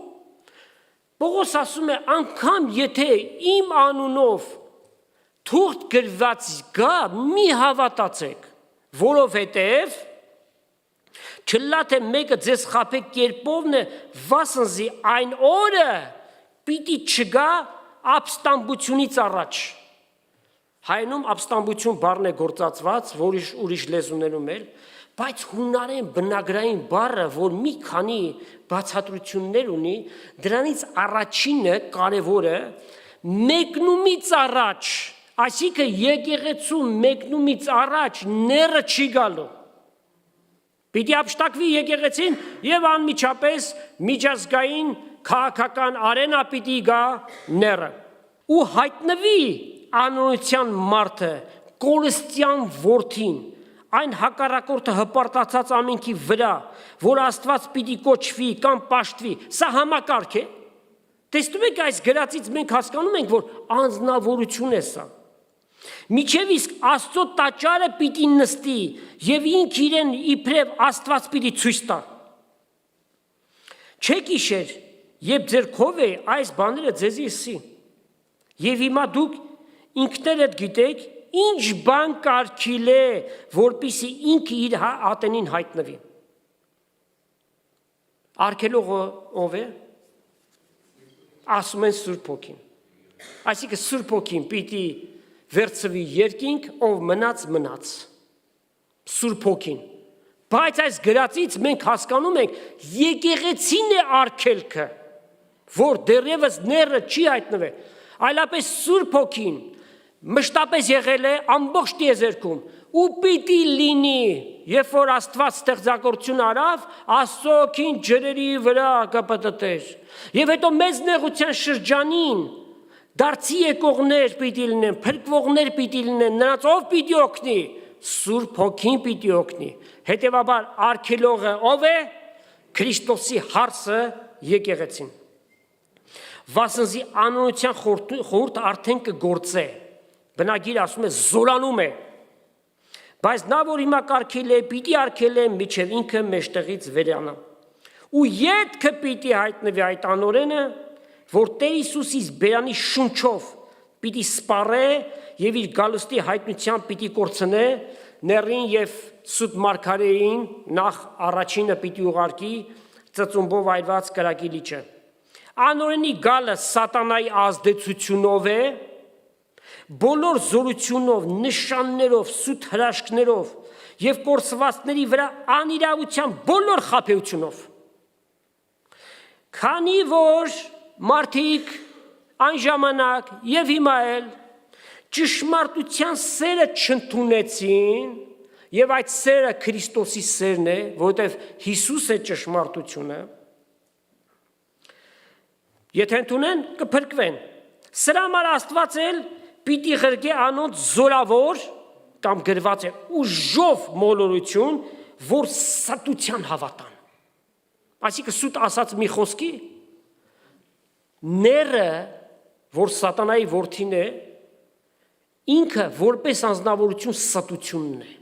Պողոս ասում է, անգամ եթե իմ անունով թուղթ գրված գա, մի հավատացեք, որովհետեւ չլա թե մեկը ձեզ խաբե կերպովն է, վասնզի այն օրը պիտի չգա ապստամբությունից առաջ։ Հայնում ապստամբություն բառն է գործածված, որ ուրիշ լեզուներում էլ, բայց հունարեն բնագրային բառը, որ մի քանի բացատրություններ ունի, դրանից առաջինը կարևորը մեկնումից առաջ, այսինքն եկեղեցու մեկնումից առաջ ները չի գալու։ Պիտի ապշտակվի եկեղեցին եւ անմիջապես միջազգային քաղաքական արենա պիտի գա ները։ Ու հայտնվի անօրության մարդը, կորստյան որդին, այն հակառակորդը հպարտացած ամենքի վրա, որ Աստված պիտի կոչվի կամ պաշտվի, սա համակարգ է։ Տեսնում եք այս գրածից մենք հասկանում ենք, որ անձնավորություն է սա։ Միջև իսկ Աստծո տաճարը պիտի նստի եւ ինք իրեն իբրև Աստված պիտի ցույց տա։ Չեք իշեր, երբ ձեր քով է այս բաները ձեզի ասի։ Եվ հիմա դուք ինքներդ գիտեք, ինչ բան կարգիլ է, որպիսի ինքը իր ատենին հայտնվի։ Արգելողը ով է։ Ասում են Սուրբ Հոգին։ Այսինքն Սուրբ Հոգին պիտի վերցվի երկինք, ով մնաց։ Սուրբ Հոգին։ Բայց այս գրածից մենք հասկանում ենք, եկեղեցին է արգելքը, որ դեռևս ները չի հայտնվել, այլապես Սուրբ Հոգին մշտապես եղել է ամբողջ տիեզերքում ու պիտի լինի, երբ որ Աստված ստեղծագործություն արավ, Աստծո Հոգին ջրերի վրա կպտտեր։ Եվ հետո մեծ նեղության շրջանին դարձի եկողներ պիտի լինեն, փրկվողներ պիտի լինեն, նրանց ով պիտի օգնի, Սուրբ Հոգին պիտի օգնի։ Հետևաբար արգելողը ով է, Քրիստոսի հարցը եկեղեցին։ Վասնզի անօրության խորհուրդը արդեն կգործե, բնագիր ասում է զորանում է, բայց նա որ հիմա կարգել է, պիտի արգել է, միջև ինքը մեջտեղից վերանա։ Ու ետքը պիտի հայտնվի այդ անօրենը, որ Տեր Հիսուսից բերանի շունչով պիտի սպառե եւ իր գալուստի հայտնությամբ պիտի կորցնե ներին եւ սուտ մարգարեին, նախ առաջինը պիտի ուղարկի ծծումբով այրված կրակի լիճը։ Անօրենի գալը սատանայի ազդեցությունով է, բոլոր զորությունով, նշաններով, սուտ հրաշքներով եւ կորսվածների վրա անիրավության բոլոր խաբեությունով։ Քանի որ մարդիկ այն ժամանակ եւ հիմա էլ ճշմարտության սերը չընդունեցին եւ այդ սերը Քրիստոսի սերն է, որովհետեւ Հիսուս է ճշմարտությունը, եթե ընդունեն կփրկվեն։ Սրա համար Աստված էլ պիտի ղրկե անոնց զորավոր կամ գրված է ուժով մոլորություն, որ սատության հավատան։ Այսինքն սուտ ասած մի խոսքի Ները, որ սատանայի որդին է, ինքը որպես անձնավորություն ստությունն է։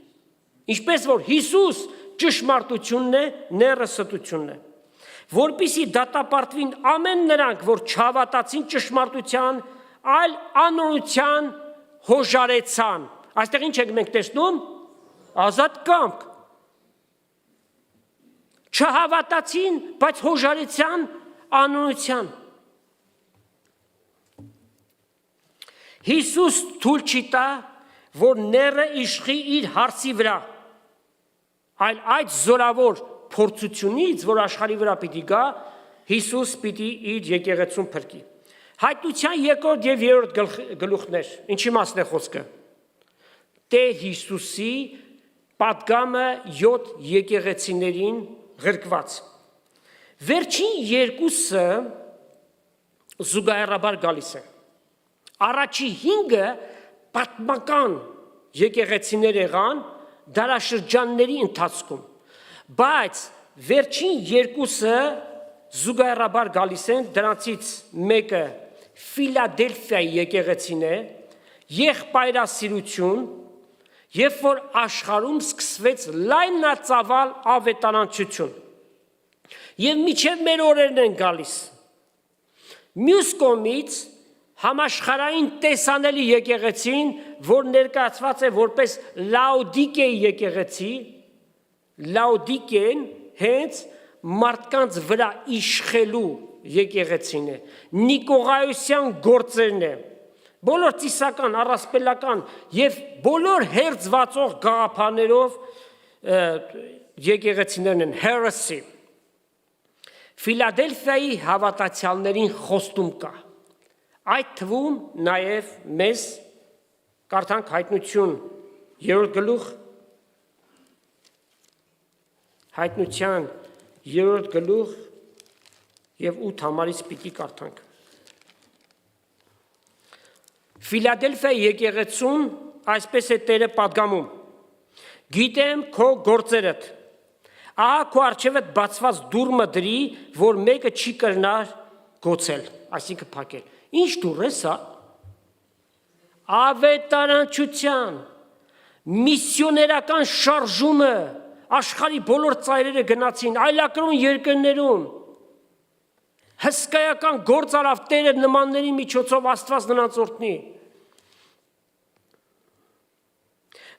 Ինչպես որ Հիսուս ճշմարտությունն է, ները ստությունն է։ Որպեսզի դատապարտվին ամեն նրանք, որ չհավատացին ճշմարտության, այլ անօրության հոժարեցան։ Այստեղ ինչ ենք մենք տեսնում։ Ազատ կամք։ Չհավատացին, բայց հոժարեցան անօրության։ Հիսուս թույլ չի տա, որ ները իշխի իր հարցի վրա, այլ այդ զորավոր փորձությունից, որ աշխարհի վրա պիտի գա, Հիսուս պիտի իր եկեղեցուն փրկի։ Հայտնության երկրորդ եւ երրորդ գլուխներ, ինչի մասն է խոսքը։ Տեր Հիսուսի պատգամը 7 եկեղեցիներին գրկված։ Վերջին երկուսը զուգահեռաբար գալիս են։ Առաջի 5-ը պատմական եկեղեցիներ եղան դարաշրջանների ընթացքում, բայց վերջին երկուսը զուգահեռաբար գալիս են, դրանցից մեկը Ֆիլադելֆիայի եկեղեցին է, եղբայրասիրություն, երբ որ աշխարհում սկսվեց լայնածավալ ավետարանչություն, եւ մինչեւ մեր օրերն են գալիս։ Մյուս կողմից համաշխարհային տեսանելի եկեղեցին, որ ներկայացված է որպես Լաոդիկեի եկեղեցի, Լաոդիկեն հենց մարդկանց վրա իշխելու եկեղեցին է, Նիկողայոսյան գործերն է, բոլոր ծիսական, առասպելական եւ բոլոր հերձվածող գաղափարներով եկեղեցիներն են, heresy։ Ֆիլադելֆիայի հավատացյալներին խոստում կա։ Այդ թվում նաև մեզ կարդանք Հայտնություն 3-րդ գլուխ, Հայտնության 3-րդ գլուխ եւ 8 համարից պիտի կարդանք։ Ֆիլադելֆիայի եկեղեցուն այսպես է Տերը պատգամում. Գիտեմ քո գործերդ, ահա քո առջևդ բացված դուռը դրի, որ մեկը չի կրնար գոցել, այսինքն փակել։ Ինչ դուռ է սա։ Ավետարանչության, միսիոներական շարժումը, աշխարհի բոլոր ծայրերը գնացին, այլակրոն երկրներում։ Հսկայական գործ արավ Տերը նմանների միջոցով Աստված նրանց օրհնի։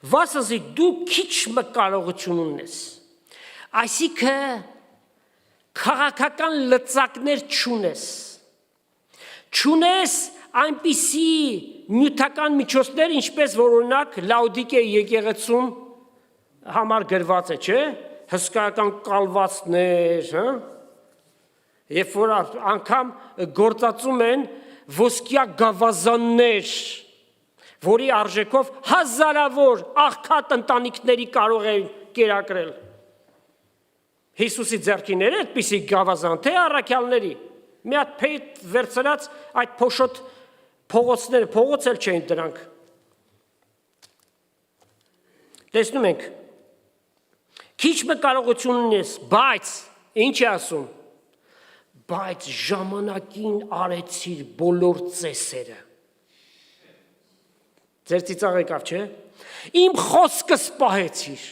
Վասնզի դու քիչ կարողություն ունես։ Այսինքն քաղաքական լծակներ չունես։ Չունես այնպիսի նյութական միջոցներ, ինչպես որ օրինակ Լաոդիկեի եկեղեցում համար գրված է, չէ՞, հսկայական կալվածներ, հա։ Երբ որ անգամ գործածում են ոսկյա գավազաններ, որի արժեքով հազարավոր աղքատ ընտանիքների կարող են կերակրել։ Հիսուսի ձեռքիները այդպիսի գավազան, թե առաքյալների, մի հատ փետ վերցրած այդ փոշոտ փողոցները, փողոց էլ չէին դրանք։ Տեսնում ենք, քիչ կարողություն ունես, բայց ինչ է ասում, բայց ժամանակին արեցիր բոլոր ծեսերը։ Ձեր ծիծաղ եկավ, չէ՞։ Իմ խոսքս պահեցիր։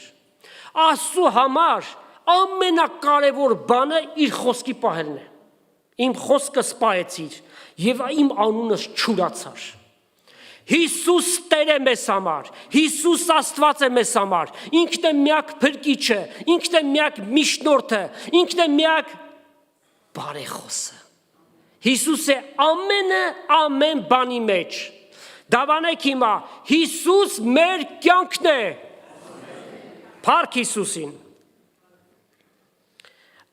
Աստծու համար ամենակարևոր բանը իր խոսքի պահելն է։ Իմ խոսքս պահեցիր եւ իմ անունս չուրացար։ Հիսուս Տեր է մեզ համար, Հիսուս Աստված է մեզ համար, ինքն է միակ փրկիչը, ինքն է միակ միջնորդը, ինքն է միակ բարեխոսը։ Հիսուս է ամեն բանի մեջ։ Դավանեք հիմա, Հիսուս մեր կյանքն է։ Փառք Հիսուսին։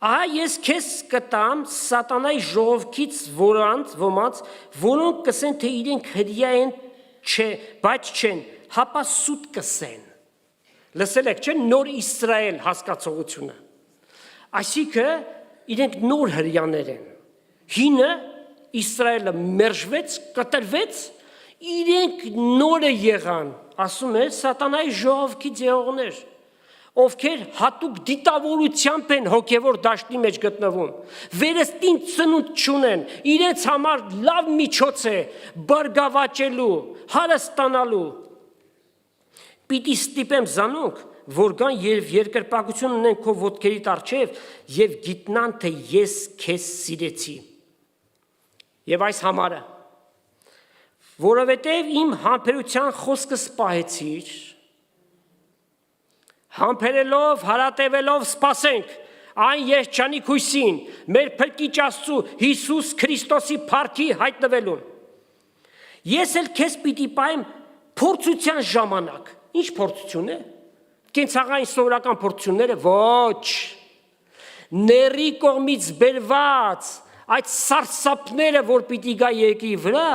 Ահա ես քեզ կտամ սատանայի ժողովքից ոմանց, որոնք կսեն, թե իրենք հրյա են, բայց չեն, հապա սուտ կսեն։ Լսել եք, չէ՞, նոր Իսրայել հասկացողությունը։ Այսինքն իրենք նոր հրյաներ են։ Հինը Իսրայելը մերժվեց, կտրվեց, իրենք նորը եղան, ասում է սատանայի ժողովքից եղողներ, ովքեր հատուկ դիտավորությամբ են հոգևոր դաշտի մեջ գտնվում, վերստին ծնունդ չունեն, իրենց համար լավ միջոց է բարգավաճելու, հարստանալու։ Պիտի ստիպեմ զանոնք, որ գան եւ երկրպագություն ունեն քո ոտքերիդ առջև եւ գիտնան, թե ես քեզ սիրեցի։ Եվ այս համարը, որովհետեւ իմ համբերության խոսքս պահեցիր, համբերելով, հարատևելով սպասենք այն երջանիկ հույսին, մեր փրկիչ Աստծու Հիսուս Քրիստոսի փառքի հայտնվելուն։ Ես էլ քեզ պիտի պահեմ փորձության ժամանակ։ Ինչ փորձություն է։ Կենցաղային սովորական փորձությունները ոչ։ Ների կողմից բերված այդ սարսափները, որ պիտի գա երկրի վրա,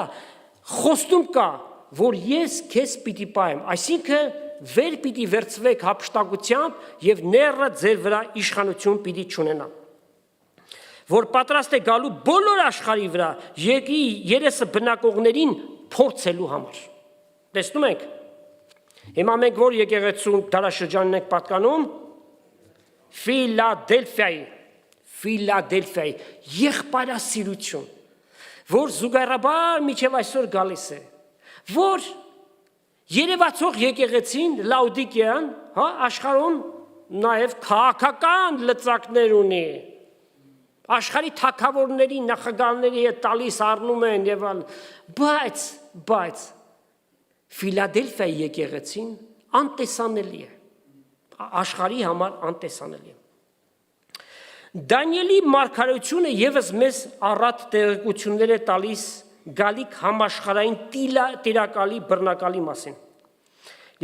խոստում կա, որ ես քեզ պիտի պահեմ, այսինքն վեր պիտի վերցվեք հափշտակությամբ եւ նեռը ձեր վրա իշխանություն պիտի չունենա, որ պատրաստ է գալու բոլոր աշխարհի վրա երկրի երեսը բնակողներին փորձելու համար։ Տեսնում եք, հիմա մենք որ եկեղեցու դարաշրջանն ենք պատկանում, Ֆիլադելֆիայի եղբայրասիրություն, որ զուգահեռաբար միջև այսօր գալիս է, որ երևացող եկեղեցին Լաուդիկեան, աշխարհում նաև քաղաքական լծակներ ունի, աշխարհի թագավորների, նախագահների հետ տալիս առնում են եւ բայց Ֆիլադելֆիայի եկեղեցին անտեսանելի է, աշխարհի համար անտեսանելի է։ Դանիելի մարգարեությունը եւս մեզ առատ տեղեկություններ է տալիս գալիք համաշխարհային տիրակալի բռնակալի մասին։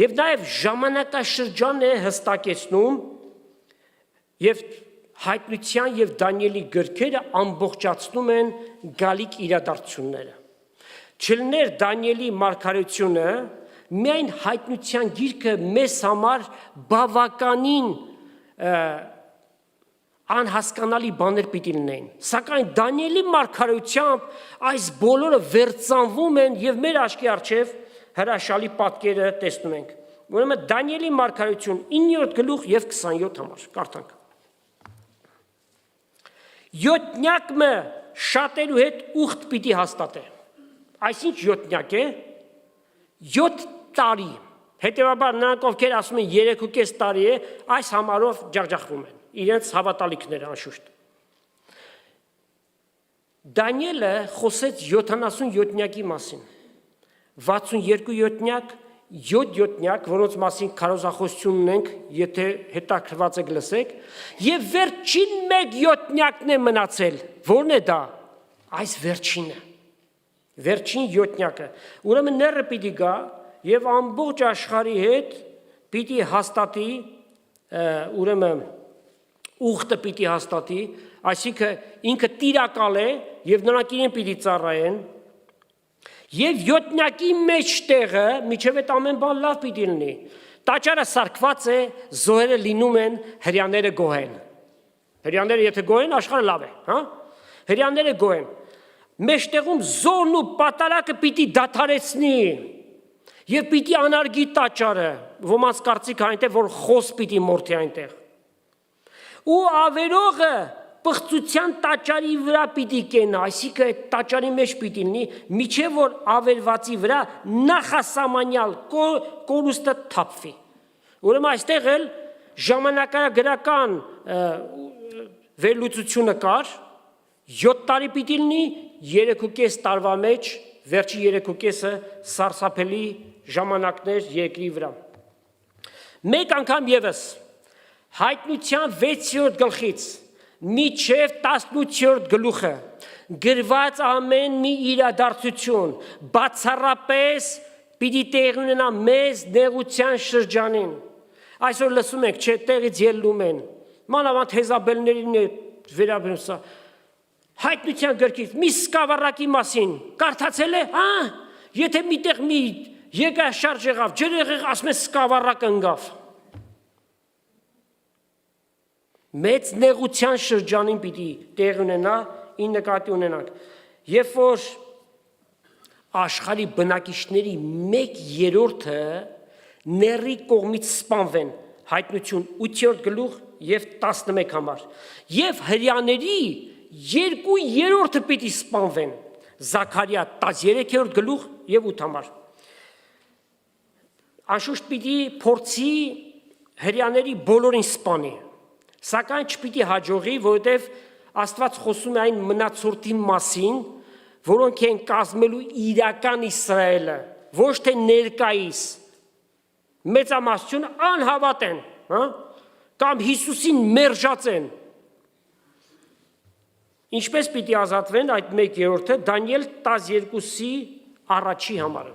Եվ նաև ժամանակաշրջան է հստակեցնում եւ հայտնության եւ Դանիելի գրքերը ամբողջացնում են գալիք իրադարձությունները։ Չլներ Դանիելի մարգարեությունը միայն հայտնության գիրքը մեզ համար բավականին անհասկանալի բաներ պիտի լինեն, սակայն Դանիելի մարգարեությամբ այս բոլորը վերծանվում են եւ մեր աչքի առջև հրաշալի պատկերը տեսնում ենք։ Ուրեմն Դանիելի մարգարեություն 9-րդ գլուխ եւ 27 համար կարդանք։ Յոթնյակը շատերու հետ ուխտ պիտի հաստատե։ Այսինչ յոթնյակ է 7 տարի։ Հետևաբար նրանք ովքեր ասում են 3.5 տարի է, այս համարով ջախջախվում են իրենց հավատալիքները անշուշտ։ Դանիելը խոսեց 77-նյակի մասին, 62 յոթնյակ, 7 յոթնյակ, որոնց մասին քարոզախոսություն ունենք, եթե հետաքրված եք լսեք, եւ վերջին 1 յոթնյակն է մնացել, որն է դա, այս վերջինը, վերջին յոթնյակը, ուրեմն ները պիտի գա եւ ամբողջ աշխարհի հետ պիտի հաստատի, ուրեմն ուխտը պիտի հաստատի, այսինքն ինքը տիրակալ է եւ նրանք իրեն պիտի ծառայեն եւ յոթնյակի մեջտեղը միջև այդ ամեն բան լավ պիտի լինի, տաճարը սարքված է, զոհերը լինում են, հրյաները գոհեն, հրյաները եթե գոհեն աշխարհը լավ է, հա, հրյաները գոհեն, մեջտեղում զոհն ու պատարակը պիտի դադարեցնի եւ պիտի անարգի տաճարը, ոմանց կարծիք այնտեղ որ խոս պիտի մորթի այնտեղ ու ավերողը պղծության տաճարի վրա պիտի կենա, այսինքն այդ տաճարի մեջ պիտի լինի, միջև որ ավերվածի վրա նախասամանյալ կորուստը թափվի։ Ուրեմն այստեղ էլ ժամանակագրական վերլուծությունը կար, 7 տարի պիտի լինի, 3.5 տարվա մեջ, վերջի 3.5-ը սարսափելի ժամանակներ երկրի վրա։ Մեկ անգամ եւս հայտնության 6-րդ գլխից միջև 18-րդ գլուխը գրված ամեն մի իրադարձություն բացառապես պիտի տեղի ունենա մեծ նեղության շրջանին։ Այսօր լսում եք, չէ, տեղից ելնում են, մանավանդ հեզաբելներին է վերաբերում սա, հայտնության գրքից մի սկավառակի մասին կարդացել է, եթե միտեղ մի երկաշարժ եղավ, ջրեղեղ ասում է սկավառակ ընկավ։ Մեծ նեղության շրջանին պիտի տեղ ունենա, ինչ նկատի ունենանք, երբ որ աշխարհի բնակիչների 1/3-ը ների կողմից սպանվեն, հայտնություն 8-րդ գլուխ եւ 11 համար։ Եվ հրյաների 2/3-ը պիտի սպանվեն։ Զաքարիա 13-րդ գլուխ եւ 8 համար։ Անշուշտ պիտի փորձի հրյաների բոլորին սպանի, սակայն չպիտի հաջողի, որովհետեւ Աստված խոսում է այն մնացորդի մասին, որոնք են կազմելու իրական Իսրայելը, ոչ թե ներկայիս։ Մեծամասնությունը անհավատ են, կամ Հիսուսին մերժած են։ Ինչպես պիտի ազատվեն այդ 1/3-ը Դանիել 12-ի առաջի համարը։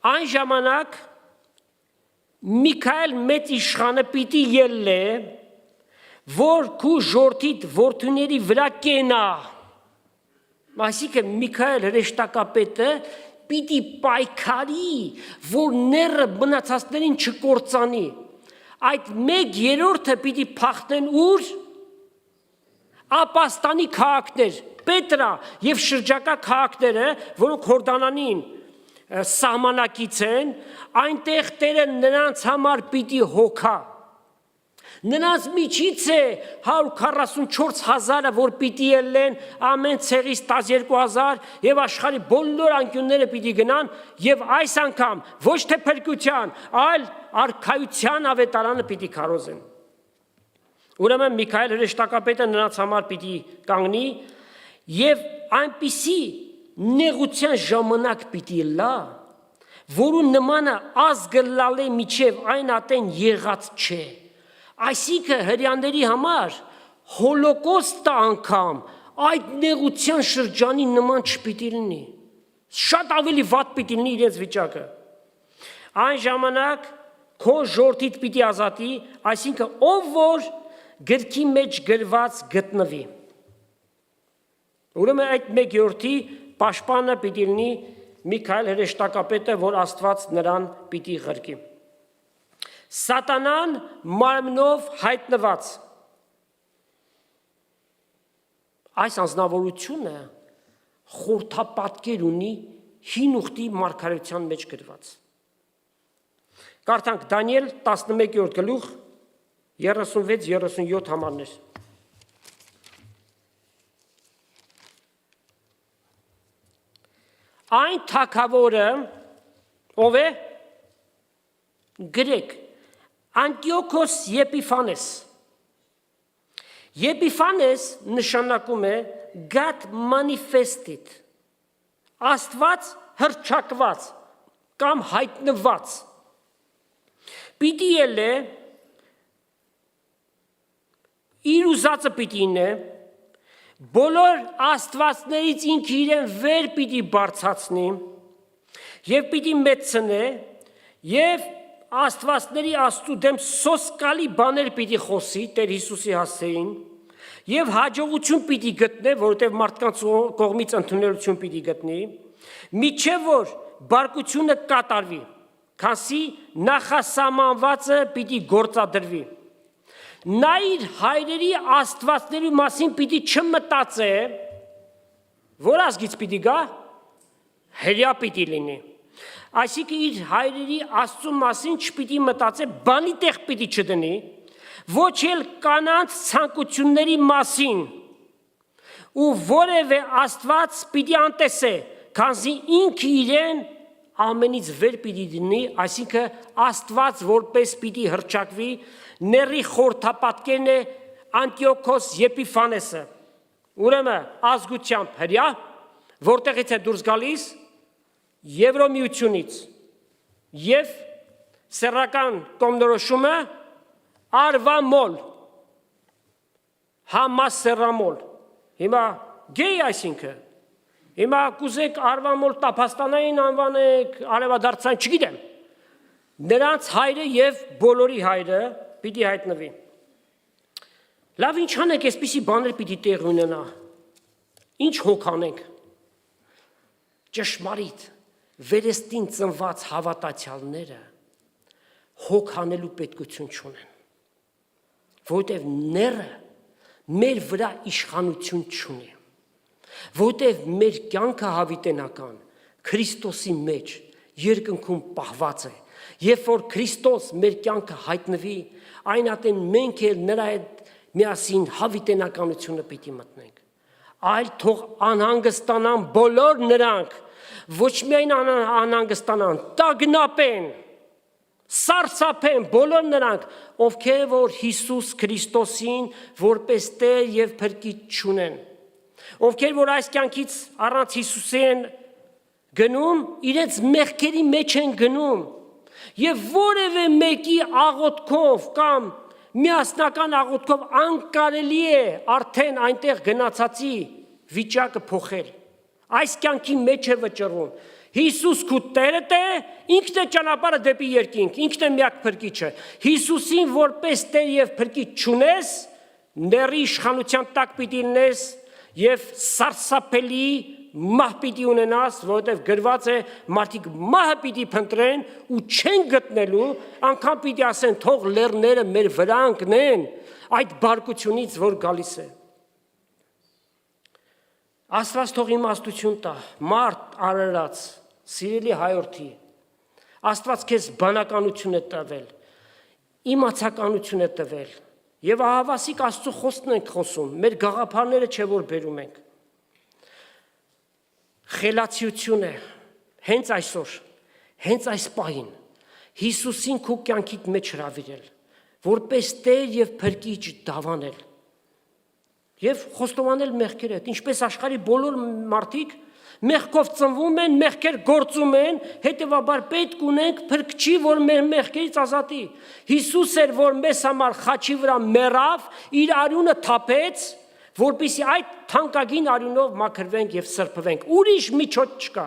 Այն ժամանակ Միքայել մեծ իշխանը պիտի ելլե, որ քու ժողովրդիդ որդուների վրա կենա։ Այսինքն Միքայել հրեշտակապետը պիտի պայքարի, որ ները մնացածներին չկործանի։ Այդ 1/3-ը պիտի փախնեն ուր։ Ապաստանի քաղաքներ, Պետրա եւ շրջակա քաղաքները, որոնք Հորդանանին սահմանակից են, այնտեղ Տերը նրանց համար պիտի հոգա։ Նրանց միջից է 144,000-ը, որ պիտի ելնեն, ամեն ցեղից 12,000 եւ աշխարհի բոլոր անկյունները պիտի գնան եւ այս անգամ ոչ թե փրկության, այլ արքայության ավետարանը պիտի քարոզեն։ Ուրեմն Միքայել հրեշտակապետը նրանց համար պիտի կանգնի եւ այնպիսի նեղության ժամանակ պիտի լա, որու նմանը ազգը լալե միջև այն ատեն եղած չէ։ Այսինքն հրյաների համար հոլոկոստը անգամ այդ նեղության շրջանի նման չպիտի լինի։ Շատ ավելի վատ պիտի լինի իրենց վիճակը։ Այն ժամանակ քո ժողովրդիդ պիտի ազատի, այսինքն ով որ գրքի մեջ գրված գտնվի։ Ուրեմն այդ 1/3-ի պաշտպանը պիտի լինի Միքայել հրեշտակապետը, որ Աստված նրան պիտի ղրկի։ Սատանան մարմնով հայտնված։ Այս անձնավորությունը խորհրդապատկեր ունի հին ուխտի մարգարեության մեջ գրված։ Կարդանք Դանիել 11-րդ գլուխ 36-37 համարներ։ Այն թագավորը, ով է, գրեք, Անտիոքոս Եփիֆանես։ Եփիֆանես նշանակում է God manifested, Աստված հռչակված կամ հայտնված։ Պիտի ելե, իր ուզածը պիտի ինե, բոլոր աստվածներից ինքը իրեն վեր պիտի բարձրացնի եւ պիտի մեծնե եւ աստվածների Աստծու դեմ սոսկալի բաներ պիտի խոսի Տեր Հիսուսի հասցեին եւ հաջողություն պիտի գտնե, որովհետեւ մարդկանց կողմից ընդունելություն պիտի գտնի, միջև որ բարկությունը կատարվի, քանսի նախասահմանվածը պիտի գործադրվի։ Նա իր հայրերի աստվածների մասին պիտի չմտածե, որ ազգից պիտի գա, հրյա պիտի լինի։ Այսինքն իր հայրերի Աստծու մասին չպիտի մտածե, բանի տեղ պիտի չդնի, ոչ էլ կանանց ցանկությունների մասին, ու որևէ Աստված պիտի անտեսե, քանզի ինքը իրեն ամենից վեր պիտի դնի, այսինքն Աստված որպես պիտի հռչակվի, ների խորհրդապատկերն է Անտիոքոս Եփիֆանեսը։ Ուրեմն ազգությամբ հրյա, որտեղից է դուրս գալիս Եվրոմիությունից եւ սեռական կողմնորոշումը արվամոլ, համասեռամոլ։ Հիմա գեյ այսինքն, հիմա կուզեք արվամոլ տափաստանային անվանեք, արևադարձային, չգիտեմ։ Նրանց հայրը եւ բոլորի հայրը պիտի հայտնվի։ Լավ, ինչ անենք, այսպիսի բաներ պիտի տեղ ունենա։ Ինչ հոգ անենք։ Ճշմարիտ, վերստին ծնված հավատացյալները հոգ անելու պետքություն չունեն։ Որտեւ ները մեր վրա իշխանություն չունի։ Որտեւ մեր կյանքը հավիտենական Քրիստոսի մեջ երկնքում պահված է։ Երբ որ Քրիստոս մեր կյանքը հայտնվի, այն ատեն մենք էլ նրա հետ միասին հավիտենականությունը պիտի մտնենք։ Այլ թող անհանգստանան բոլոր նրանք, ոչ միայն անհանգստանան, տագնապեն, սարսափեն բոլոր նրանք, ովքեր որ Հիսուս Քրիստոսին որպես Տեր եւ Փրկիչ չունեն, ովքեր որ այս կյանքից առանց Հիսուսի են գնում, իրենց մեղքերի մեջ են գնում եւ որևէ մեկի աղոթքով կամ միասնական աղոթքով անկարելի է արդեն այնտեղ գնացածի վիճակը փոխել։ Այս կյանքի մեջ է վճռում։ Հիսուս քո Տերդ է, ինքն է ճանապարհը դեպի երկինք, ինքն է միակ Փրկիչը։ Հիսուսին որպես Տեր եւ Փրկիչ չունես, ների իշխանության տակ պիտի լինես եւ սարսափելի մահ պիտի ունենաս, որովհետև գրված է մարդիկ մահը պիտի փնտրեն ու չեն գտնելու, անգամ պիտի ասեն թող լեռները մեր վրա ընկնեն այդ բարկությունից, որ գալիս է։ Աստված թող իմաստություն տա, մարդ արարած, սիրելի հայրդի, Աստված քեզ բանականություն է տվել, իմացականություն է տվել, եւ ահավասիկ Աստծո խոսքն ենք խոսում, մեր գաղափարները չէ որ բերում ենք։ Խելացիություն է, հենց այսօր, հենց այս պահին, Հիսուսին քո կյանքիդ մեջ հրավիրել, որպես Տեր եւ Փրկիչ դավանել եւ խոստովանել մեղքերը, ինչպես աշխարհի բոլոր մարդիկ մեղքով ծնվում են, մեղքեր գործում են, հետեւաբար պետք ունենք Փրկչի, որ մեր մեղքերից ազատի։ Հիսուս էր, որ մեզ համար խաչի վրա մեռավ, իր արյունը թափեց, որպեսզի այդ թանկագին արյունով մաքրվենք եւ սրբվենք։ Ուրիշ միջոց չկա։